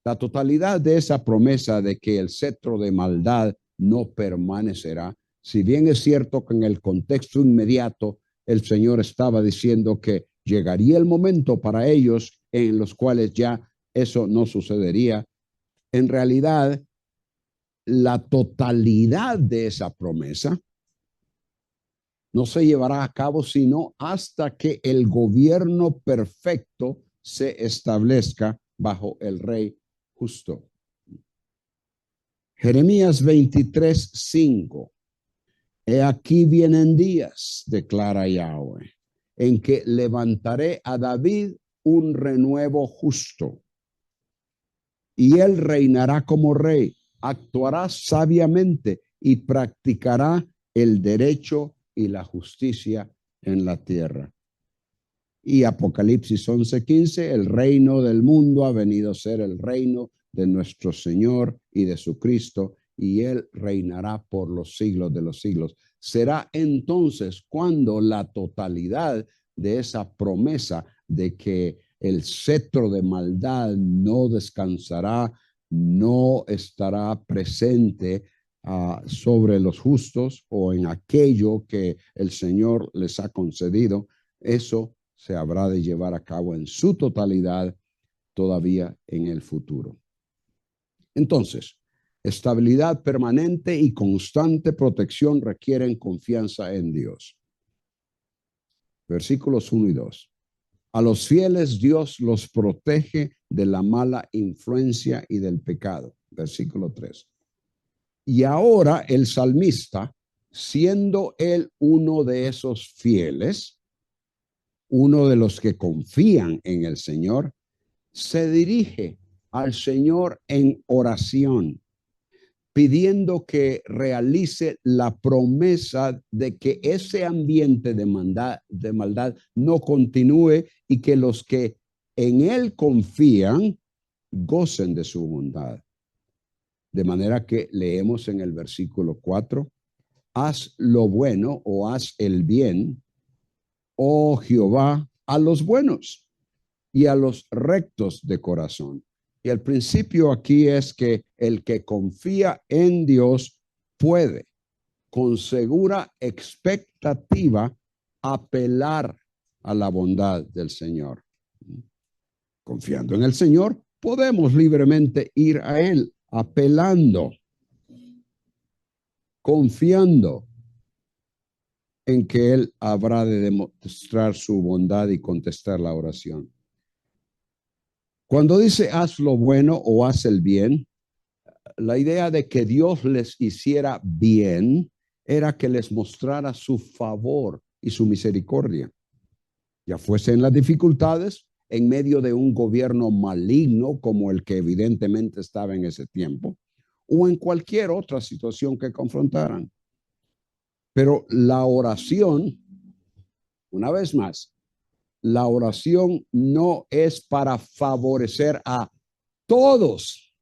La totalidad de esa promesa de que el cetro de maldad no permanecerá, si bien es cierto que en el contexto inmediato el Señor estaba diciendo que llegaría el momento para ellos en los cuales ya eso no sucedería, en realidad la totalidad de esa promesa no se llevará a cabo sino hasta que el gobierno perfecto se establezca bajo el Rey justo. Jeremías 23:5. He aquí vienen días, declara Yahweh, en que levantaré a David un renuevo justo, y él reinará como rey, actuará sabiamente y practicará el derecho y la justicia en la tierra. Y Apocalipsis 11:15, el reino del mundo ha venido a ser el reino de nuestro Señor y de su Cristo, y él reinará por los siglos de los siglos. Será entonces cuando la totalidad de esa promesa de que el cetro de maldad no descansará, no estará presente sobre los justos o en aquello que el Señor les ha concedido, eso se habrá de llevar a cabo en su totalidad todavía en el futuro. Entonces, estabilidad permanente y constante protección requieren confianza en Dios. Versículos 1 y 2. A los fieles Dios los protege de la mala influencia y del pecado. Versículo 3. Y ahora el salmista, siendo él uno de esos fieles, uno de los que confían en el Señor, se dirige al Señor en oración, pidiendo que realice la promesa de que ese ambiente de maldad no continúe y que los que en Él confían gocen de su bondad. De manera que leemos en el versículo 4, haz lo bueno o haz el bien, oh Jehová, a los buenos, y a los rectos de corazón. Y el principio aquí es que el que confía en Dios puede, con segura expectativa, apelar a la bondad del Señor. Confiando en el Señor, podemos libremente ir a Él, apelando, confiando en que Él habrá de demostrar su bondad y contestar la oración. Cuando dice haz lo bueno o haz el bien, la idea de que Dios les hiciera bien era que les mostrara su favor y su misericordia. Ya fuese en las dificultades, en medio de un gobierno maligno como el que evidentemente estaba en ese tiempo, o en cualquier otra situación que confrontaran. Pero la oración, una vez más, la oración no es para favorecer a todos,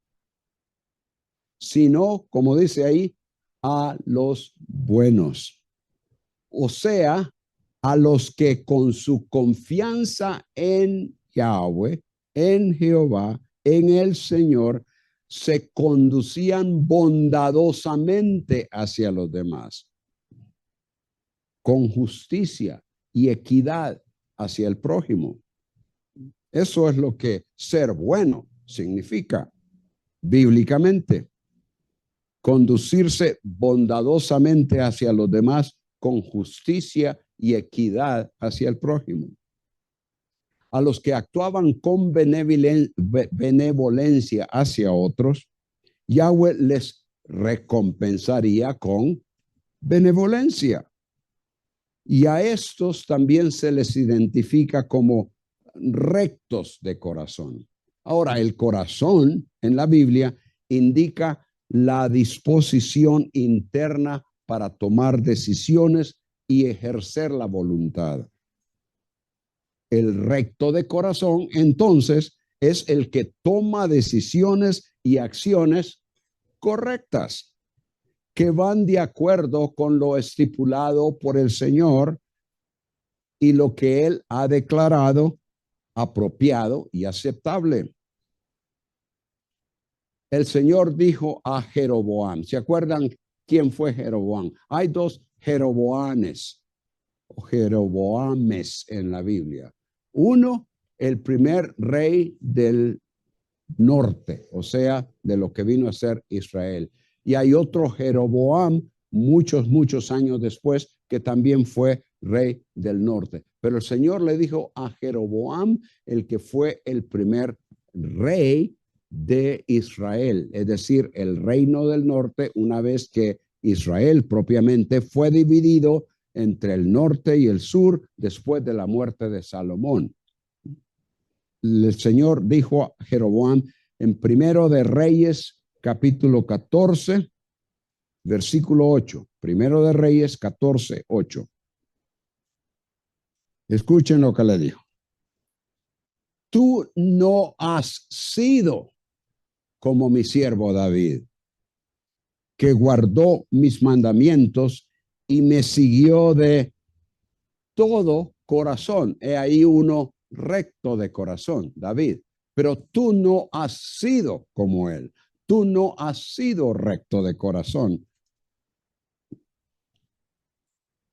sino, como dice ahí, a los buenos. O sea, a los que con su confianza en Yahweh, en Jehová, en el Señor, se conducían bondadosamente hacia los demás, con justicia y equidad hacia el prójimo. Eso es lo que ser bueno significa bíblicamente. Conducirse bondadosamente hacia los demás con justicia y equidad hacia el prójimo. A los que actuaban con benevolencia hacia otros, Yahweh les recompensaría con benevolencia. Y a estos también se les identifica como rectos de corazón. Ahora, el corazón en la Biblia indica la disposición interna para tomar decisiones y ejercer la voluntad. El recto de corazón, entonces, es el que toma decisiones y acciones correctas, que van de acuerdo con lo estipulado por el Señor y lo que Él ha declarado apropiado y aceptable. El Señor dijo a Jeroboam, ¿se acuerdan quién fue Jeroboam? Hay dos Jeroboanes o Jeroboames en la Biblia. Uno, el primer rey del norte, o sea, de lo que vino a ser Israel. Y hay otro Jeroboam muchos años después que también fue rey del norte. Pero el Señor le dijo a Jeroboam, el que fue el primer rey de Israel, es decir, el reino del norte, una vez que Israel propiamente fue dividido entre el norte y el sur después de la muerte de Salomón. El Señor dijo a Jeroboam en Primero de Reyes, capítulo 14, versículo 8. Primero de Reyes 14, 8. Escuchen lo que le dijo. Tú no has sido como mi siervo David, que guardó mis mandamientos y me siguió de todo corazón. He ahí uno recto de corazón, David. Pero tú no has sido como él. Tú no has sido recto de corazón.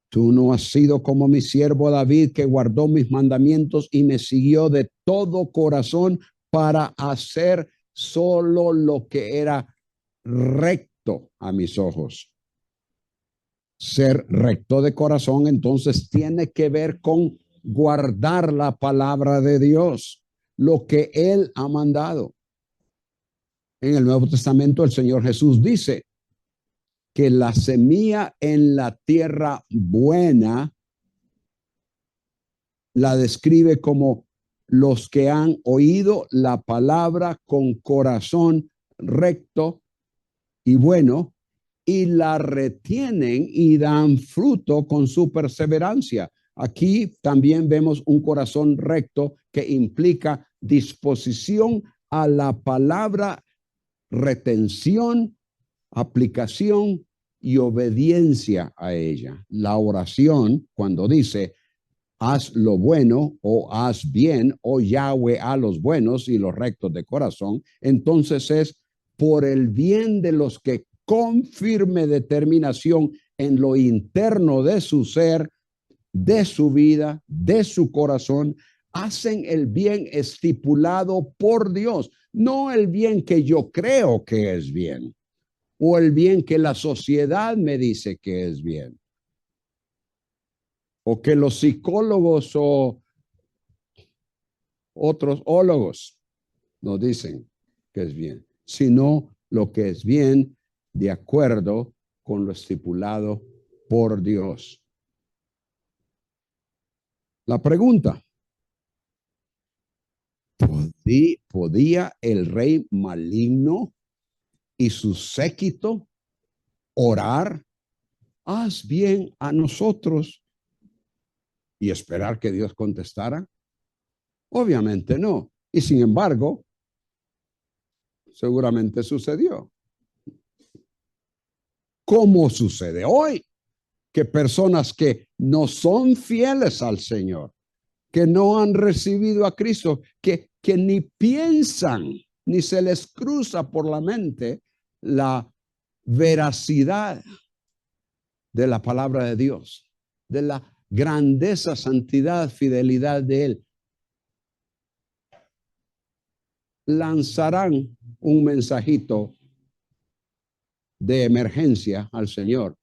Tú no has sido como mi siervo David, que guardó mis mandamientos y me siguió de todo corazón para hacer solo lo que era recto a mis ojos. Ser recto de corazón, entonces, tiene que ver con guardar la palabra de Dios, lo que Él ha mandado. En el Nuevo Testamento, el Señor Jesús dice que la semilla en la tierra buena la describe como los que han oído la palabra con corazón recto y bueno, y la retienen y dan fruto con su perseverancia. Aquí también vemos un corazón recto que implica disposición a la palabra, retención, aplicación y obediencia a ella. La oración, cuando dice, haz lo bueno o haz bien, o Yahweh a los buenos y los rectos de corazón, entonces es por el bien de los que con firme determinación en lo interno de su ser, de su vida, de su corazón, hacen el bien estipulado por Dios, no el bien que yo creo que es bien o el bien que la sociedad me dice que es bien, o que los psicólogos o otros ólogos nos dicen que es bien, sino lo que es bien de acuerdo con lo estipulado por Dios. La pregunta, ¿podía el rey maligno y su séquito orar, haz bien a nosotros, y esperar que Dios contestara? Obviamente no. Y sin embargo, seguramente sucedió. ¿Cómo sucede hoy? Que personas que no son fieles al Señor, que no han recibido a Cristo, que ni piensan, ni se les cruza por la mente la veracidad de la palabra de Dios, de la grandeza, santidad, fidelidad de Él, lanzarán un mensajito de emergencia al Señor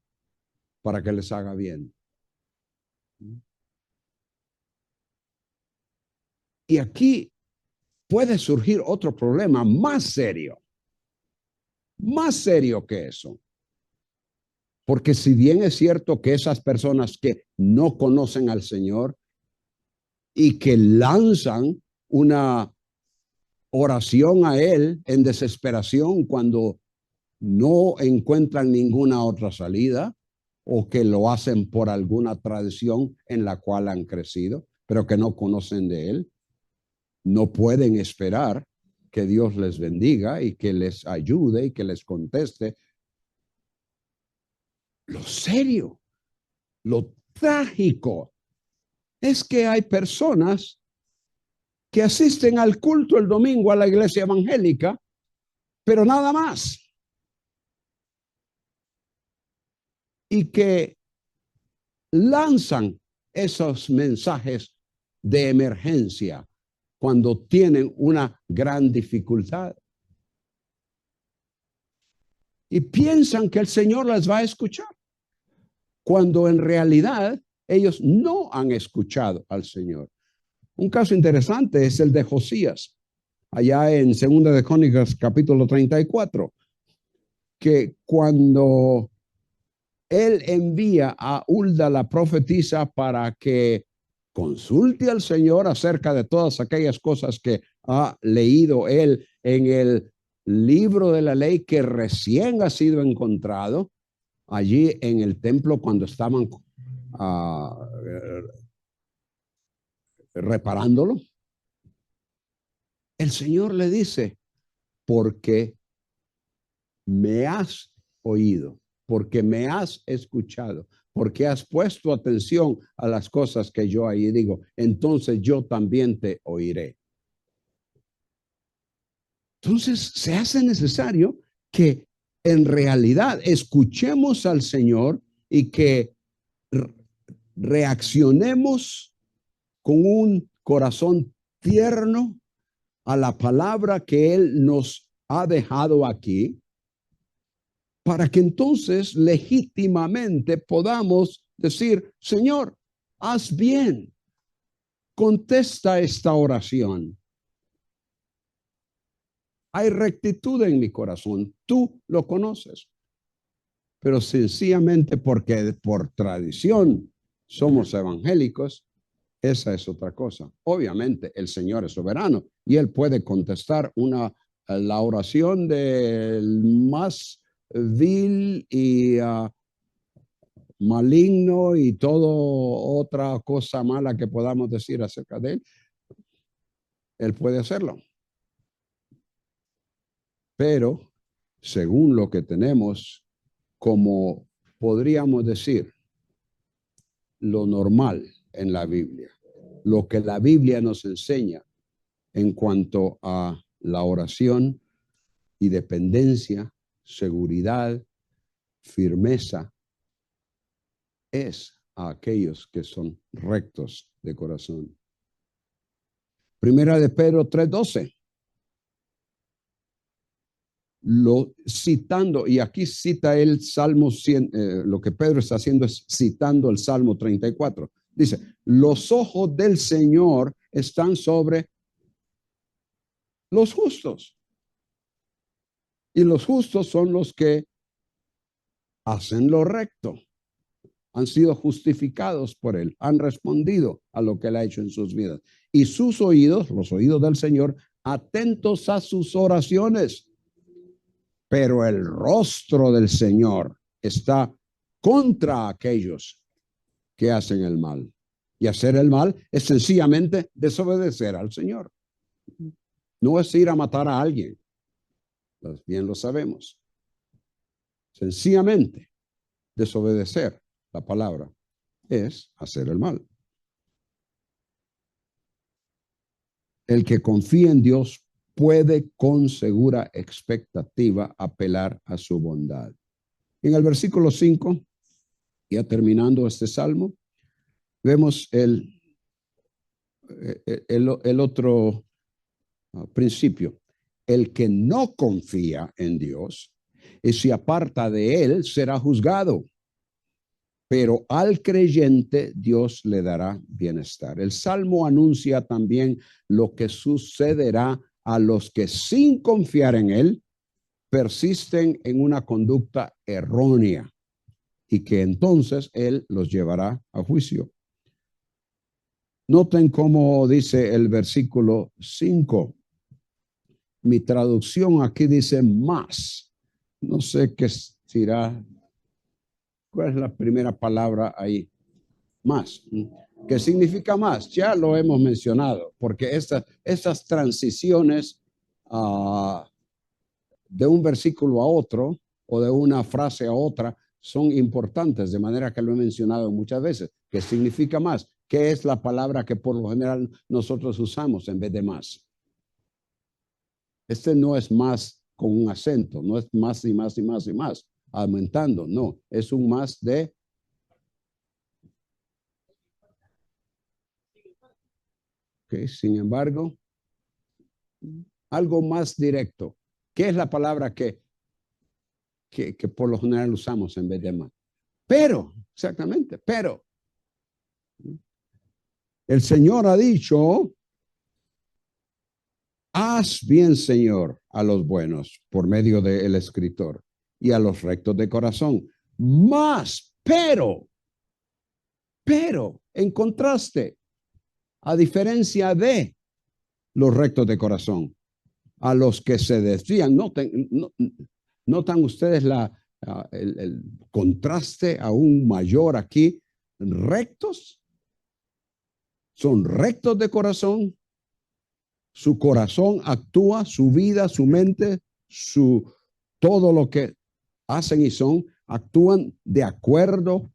para que les haga bien. Y aquí puede surgir otro problema más serio que eso. Porque si bien es cierto que esas personas que no conocen al Señor y que lanzan una oración a Él en desesperación cuando no encuentran ninguna otra salida, o que lo hacen por alguna tradición en la cual han crecido, pero que no conocen de Él, no pueden esperar que Dios les bendiga y que les ayude y que les conteste. Lo serio, lo trágico es que hay personas que asisten al culto el domingo a la iglesia evangélica, pero nada más. Y que lanzan esos mensajes de emergencia cuando tienen una gran dificultad. Y piensan que el Señor les va a escuchar, cuando en realidad ellos no han escuchado al Señor. Un caso interesante es el de Josías, allá en Segunda de Crónicas, capítulo 34, que cuando él envía a Hulda la profetisa para que consulte al Señor acerca de todas aquellas cosas que ha leído él en el libro de la ley que recién ha sido encontrado allí en el templo cuando estaban reparándolo. El Señor le dice, porque me has oído, porque me has escuchado, porque has puesto atención a las cosas que yo ahí digo, entonces yo también te oiré. Entonces se hace necesario que en realidad escuchemos al Señor y que reaccionemos con un corazón tierno a la palabra que Él nos ha dejado aquí, para que entonces legítimamente podamos decir, Señor, haz bien, contesta esta oración. Hay rectitud en mi corazón, tú lo conoces, pero sencillamente porque por tradición somos evangélicos, esa es otra cosa. Obviamente el Señor es soberano y Él puede contestar la oración del más vil y maligno y todo otra cosa mala que podamos decir acerca de Él. Él puede hacerlo. Pero según lo que tenemos, como podríamos decir, lo normal en la Biblia. Lo que la Biblia nos enseña en cuanto a la oración y dependencia, seguridad, firmeza, es a aquellos que son rectos de corazón. Primera de Pedro 3:12. Lo citando, y aquí cita el Salmo 100, lo que Pedro está haciendo es citando el Salmo 34. Dice, los ojos del Señor están sobre los justos. Y los justos son los que hacen lo recto. Han sido justificados por Él, han respondido a lo que Él ha hecho en sus vidas. Y sus oídos, los oídos del Señor, atentos a sus oraciones. Pero el rostro del Señor está contra aquellos que hacen el mal. Y hacer el mal es sencillamente desobedecer al Señor. No es ir a matar a alguien. Bien lo sabemos. Sencillamente desobedecer la palabra es hacer el mal. El que confía en Dios puede con segura expectativa apelar a su bondad. En el versículo 5, ya terminando este salmo, vemos el otro principio. El que no confía en Dios y se aparta de él será juzgado. Pero al creyente Dios le dará bienestar. El Salmo anuncia también lo que sucederá a los que sin confiar en Él persisten en una conducta errónea y que entonces Él los llevará a juicio. Noten cómo dice el versículo 5. Mi traducción aquí dice más. No sé qué será. ¿Cuál es la primera palabra ahí? Más. ¿Qué significa más? Ya lo hemos mencionado, porque estas transiciones de un versículo a otro o de una frase a otra son importantes, de manera que lo he mencionado muchas veces. ¿Qué significa más? ¿Qué es la palabra que por lo general nosotros usamos en vez de más? Este no es más con un acento, no es más y más y más y más, aumentando, no, es un más de... Okay, sin embargo, algo más directo. ¿Qué es la palabra que por lo general usamos en vez de más? Pero, exactamente, pero. El Señor ha dicho, haz bien, Señor, a los buenos por medio del escritor y a los rectos de corazón. Más, pero, en contraste, a diferencia de los rectos de corazón, a los que se desvían, notan ustedes el contraste aún mayor aquí, rectos, son rectos de corazón, su corazón actúa, su vida, su mente, todo lo que hacen y son, actúan de acuerdo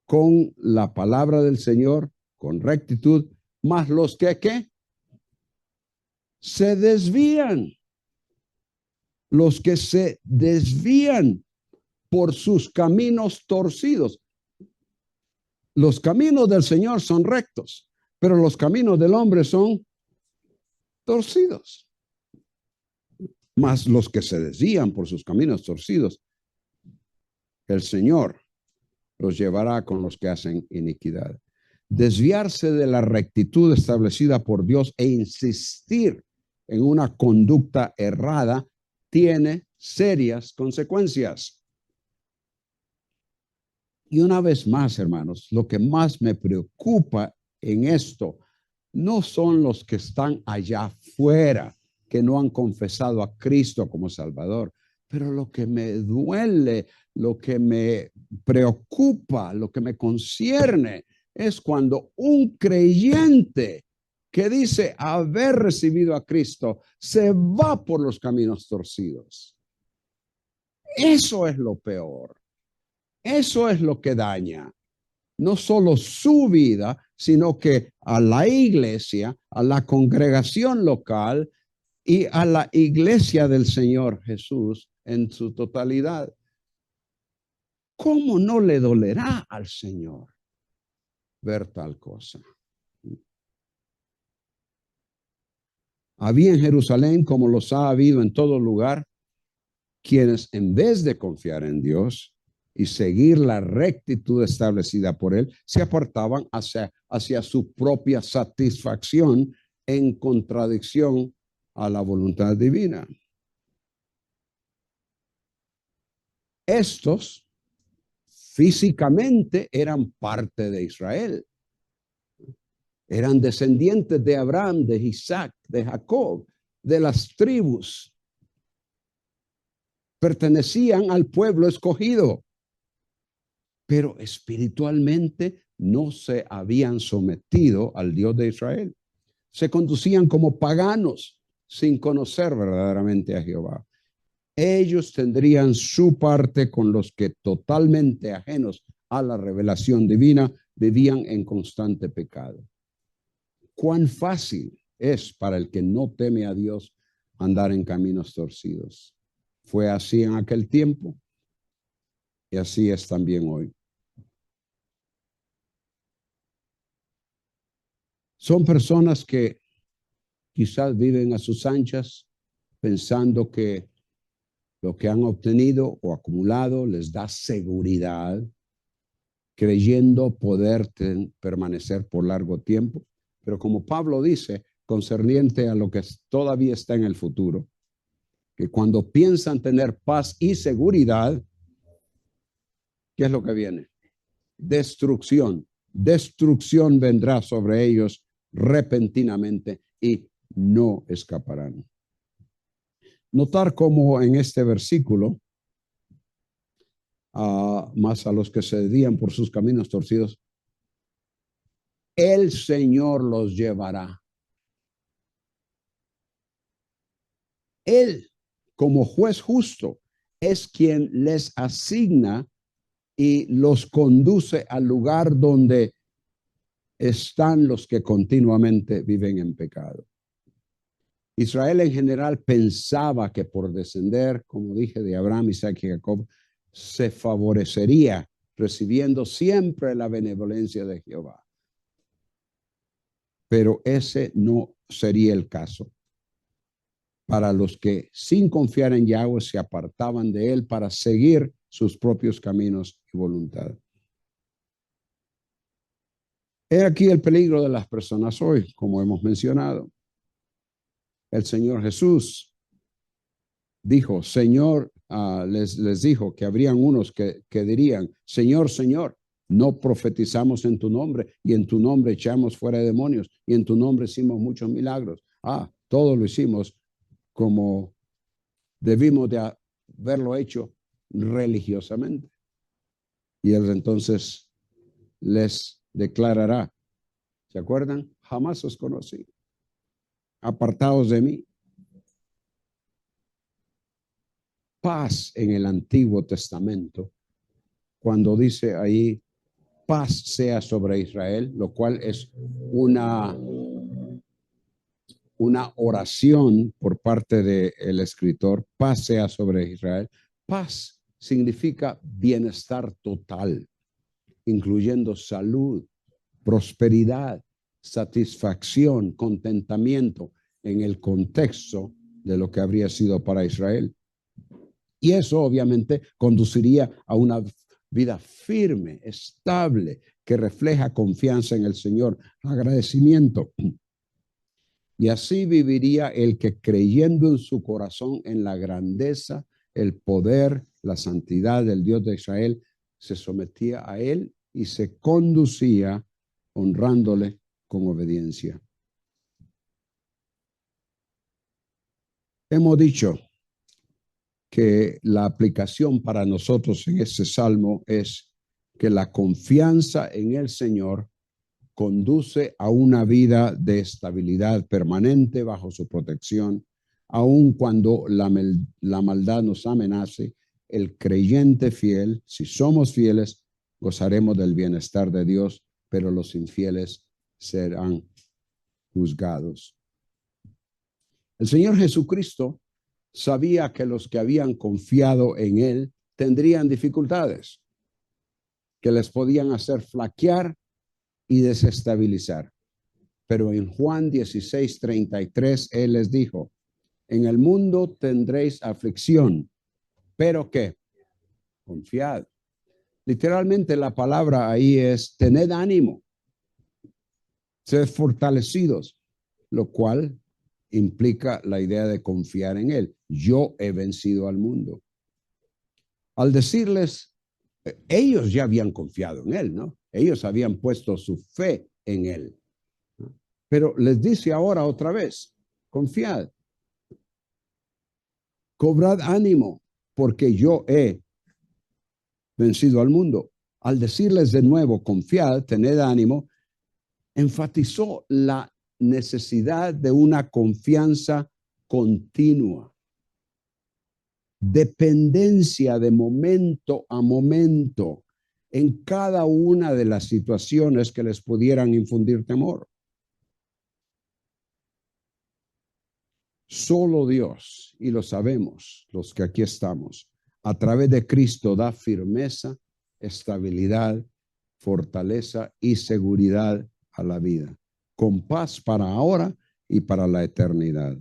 con la palabra del Señor, con rectitud, más los que ¿qué? Se desvían. Los que se desvían por sus caminos torcidos. Los caminos del Señor son rectos, pero los caminos del hombre son torcidos. Mas los que se desvían por sus caminos torcidos, el Señor los llevará con los que hacen iniquidad. Desviarse de la rectitud establecida por Dios e insistir en una conducta errada tiene serias consecuencias. Y una vez más, hermanos, lo que más me preocupa en esto no son los que están allá afuera, que no han confesado a Cristo como Salvador, pero lo que me duele, lo que me preocupa, lo que me concierne es cuando un creyente que dice haber recibido a Cristo se va por los caminos torcidos. Eso es lo peor. Eso es lo que daña. no solo su vida, sino que a la iglesia, a la congregación local y a la iglesia del Señor Jesús en su totalidad. ¿Cómo no le dolerá al Señor ver tal cosa? Había en Jerusalén, como los ha habido en todo lugar, quienes en vez de confiar en Dios y seguir la rectitud establecida por Él, se apartaban hacia su propia satisfacción en contradicción a la voluntad divina. Estos físicamente eran parte de Israel. Eran descendientes de Abraham, de Isaac, de Jacob, de las tribus. Pertenecían al pueblo escogido, pero espiritualmente no se habían sometido al Dios de Israel. Se conducían como paganos sin conocer verdaderamente a Jehová. Ellos tendrían su parte con los que totalmente ajenos a la revelación divina vivían en constante pecado. Cuán fácil es para el que no teme a Dios andar en caminos torcidos. Fue así en aquel tiempo y así es también hoy. Son personas que quizás viven a sus anchas pensando que lo que han obtenido o acumulado les da seguridad, creyendo poder permanecer por largo tiempo. Pero como Pablo dice, concerniente a lo que todavía está en el futuro, que cuando piensan tener paz y seguridad, ¿qué es lo que viene? Destrucción. Destrucción vendrá sobre ellos repentinamente y no escaparán. Notar cómo en este versículo, más a los que se desvían por sus caminos torcidos, el Señor los llevará. Él, como juez justo, es quien les asigna y los conduce al lugar donde están los que continuamente viven en pecado. Israel en general pensaba que por descender, como dije, de Abraham, Isaac y Jacob, se favorecería recibiendo siempre la benevolencia de Jehová. Pero ese no sería el caso. Para los que sin confiar en Yahweh se apartaban de él para seguir sus propios caminos y voluntad. He aquí el peligro de las personas hoy, como hemos mencionado. El Señor Jesús dijo, Señor, les dijo que habrían unos que dirían, Señor, Señor, no profetizamos en tu nombre y en tu nombre echamos fuera demonios y en tu nombre hicimos muchos milagros. Todo lo hicimos como debimos de haberlo hecho religiosamente. Y él entonces les declarará, ¿se acuerdan? Jamás os conocí. Apartados de mí. Paz en el Antiguo Testamento, cuando dice ahí, paz sea sobre Israel, lo cual es una oración por parte del escritor, paz sea sobre Israel. Paz significa bienestar total, incluyendo salud, prosperidad, satisfacción, contentamiento en el contexto de lo que habría sido para Israel. Y eso obviamente conduciría a una vida firme, estable, que refleja confianza en el Señor, agradecimiento. Y así viviría el que creyendo en su corazón en la grandeza, el poder, la santidad del Dios de Israel, se sometía a él y se conducía honrándole con obediencia. Hemos dicho que la aplicación para nosotros en este salmo es que la confianza en el Señor conduce a una vida de estabilidad permanente bajo su protección, aun cuando la maldad nos amenace. El creyente fiel, si somos fieles, gozaremos del bienestar de Dios, pero los infieles serán juzgados. El Señor Jesucristo sabía que los que habían confiado en Él tendrían dificultades que les podían hacer flaquear y desestabilizar. Pero en Juan 16:33, Él les dijo, en el mundo tendréis aflicción, pero ¿qué? Confiad. Literalmente la palabra ahí es tened ánimo, sed fortalecidos, lo cual implica la idea de confiar en Él. Yo he vencido al mundo. Al decirles, ellos ya habían confiado en Él, ¿no? Ellos habían puesto su fe en Él. Pero les dice ahora otra vez, confiad, cobrad ánimo, porque yo he vencido al mundo. Al decirles de nuevo, confiad, tened ánimo, enfatizó la necesidad de una confianza continua, dependencia de momento a momento en cada una de las situaciones que les pudieran infundir temor. Solo Dios, y lo sabemos los que aquí estamos, a través de Cristo da firmeza, estabilidad, fortaleza y seguridad a la vida, con paz para ahora y para la eternidad.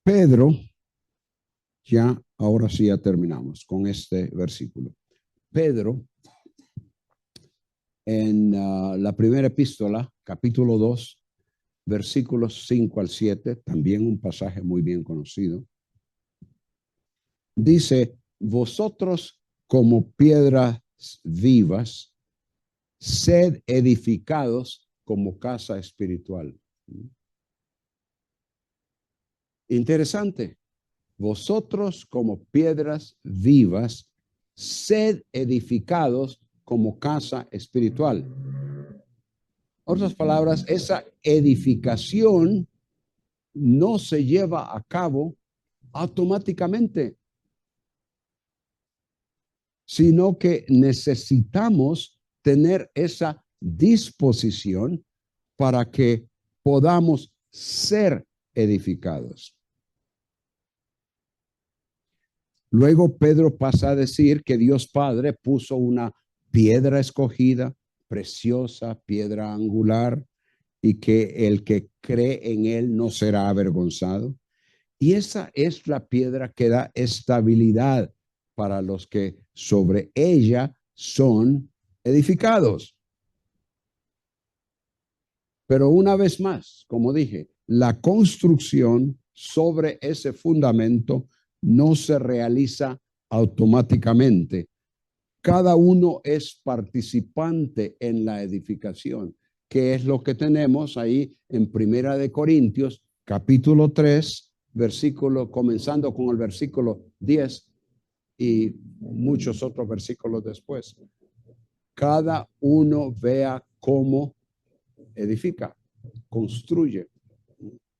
Pedro, ya ahora sí ya terminamos con este versículo. Pedro, en la primera epístola, capítulo 2, versículos 5 al 7, también un pasaje muy bien conocido, dice, vosotros como piedras vivas, sed edificados como casa espiritual. Interesante. Vosotros como piedras vivas, sed edificados como casa espiritual. Otras palabras, esa edificación no se lleva a cabo automáticamente, sino que necesitamos tener esa disposición para que podamos ser edificados. Luego Pedro pasa a decir que Dios Padre puso una piedra escogida, preciosa, piedra angular, y que el que cree en él no será avergonzado. Y esa es la piedra que da estabilidad para los que sobre ella son edificados. Pero una vez más, como dije, la construcción sobre ese fundamento no se realiza automáticamente. Cada uno es participante en la edificación, que es lo que tenemos ahí en Primera de Corintios, capítulo 3, versículo, comenzando con el versículo 10 y muchos otros versículos después. Cada uno vea cómo edifica, construye.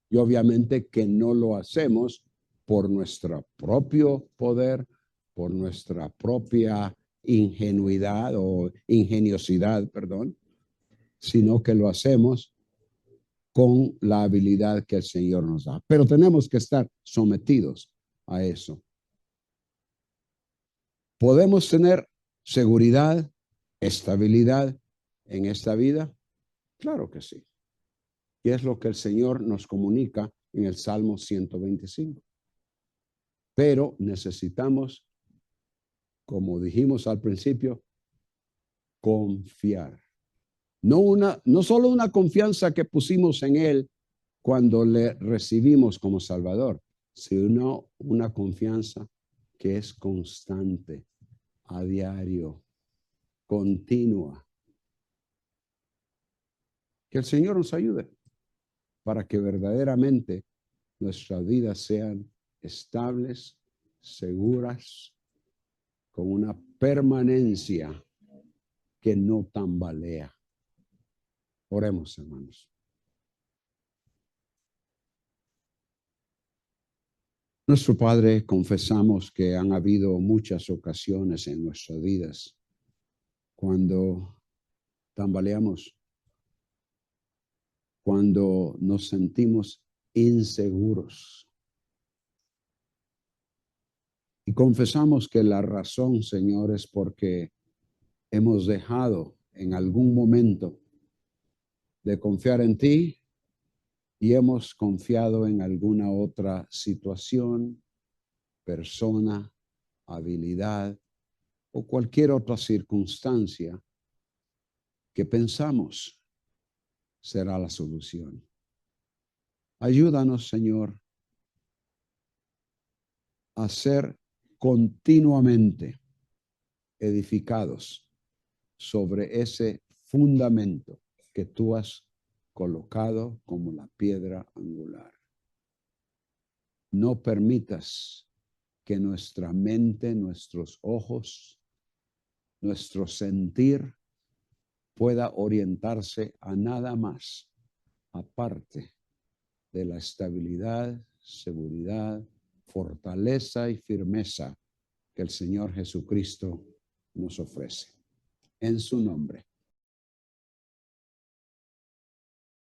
Y obviamente que no lo hacemos por nuestro propio poder, por nuestra propia ingenuidad o ingeniosidad, perdón, sino que lo hacemos con la habilidad que el Señor nos da. Pero tenemos que estar sometidos a eso. ¿Podemos tener seguridad, estabilidad en esta vida? Claro que sí. Y es lo que el Señor nos comunica en el Salmo 125. Pero necesitamos, como dijimos al principio, confiar. No solo una confianza que pusimos en Él cuando le recibimos como Salvador, sino una confianza que es constante, a diario, continua. Que el Señor nos ayude para que verdaderamente nuestras vidas sean estables, seguras, con una permanencia que no tambalea. Oremos, hermanos. Nuestro Padre, confesamos que han habido muchas ocasiones en nuestras vidas cuando tambaleamos, cuando nos sentimos inseguros. Y confesamos que la razón, Señor, es porque hemos dejado en algún momento de confiar en ti y hemos confiado en alguna otra situación, persona, habilidad o cualquier otra circunstancia que pensamos será la solución. Ayúdanos, Señor, a ser continuamente edificados sobre ese fundamento que tú has colocado como la piedra angular. No permitas que nuestra mente, nuestros ojos, nuestro sentir pueda orientarse a nada más aparte de la estabilidad, seguridad, fortaleza y firmeza que el Señor Jesucristo nos ofrece. En su nombre.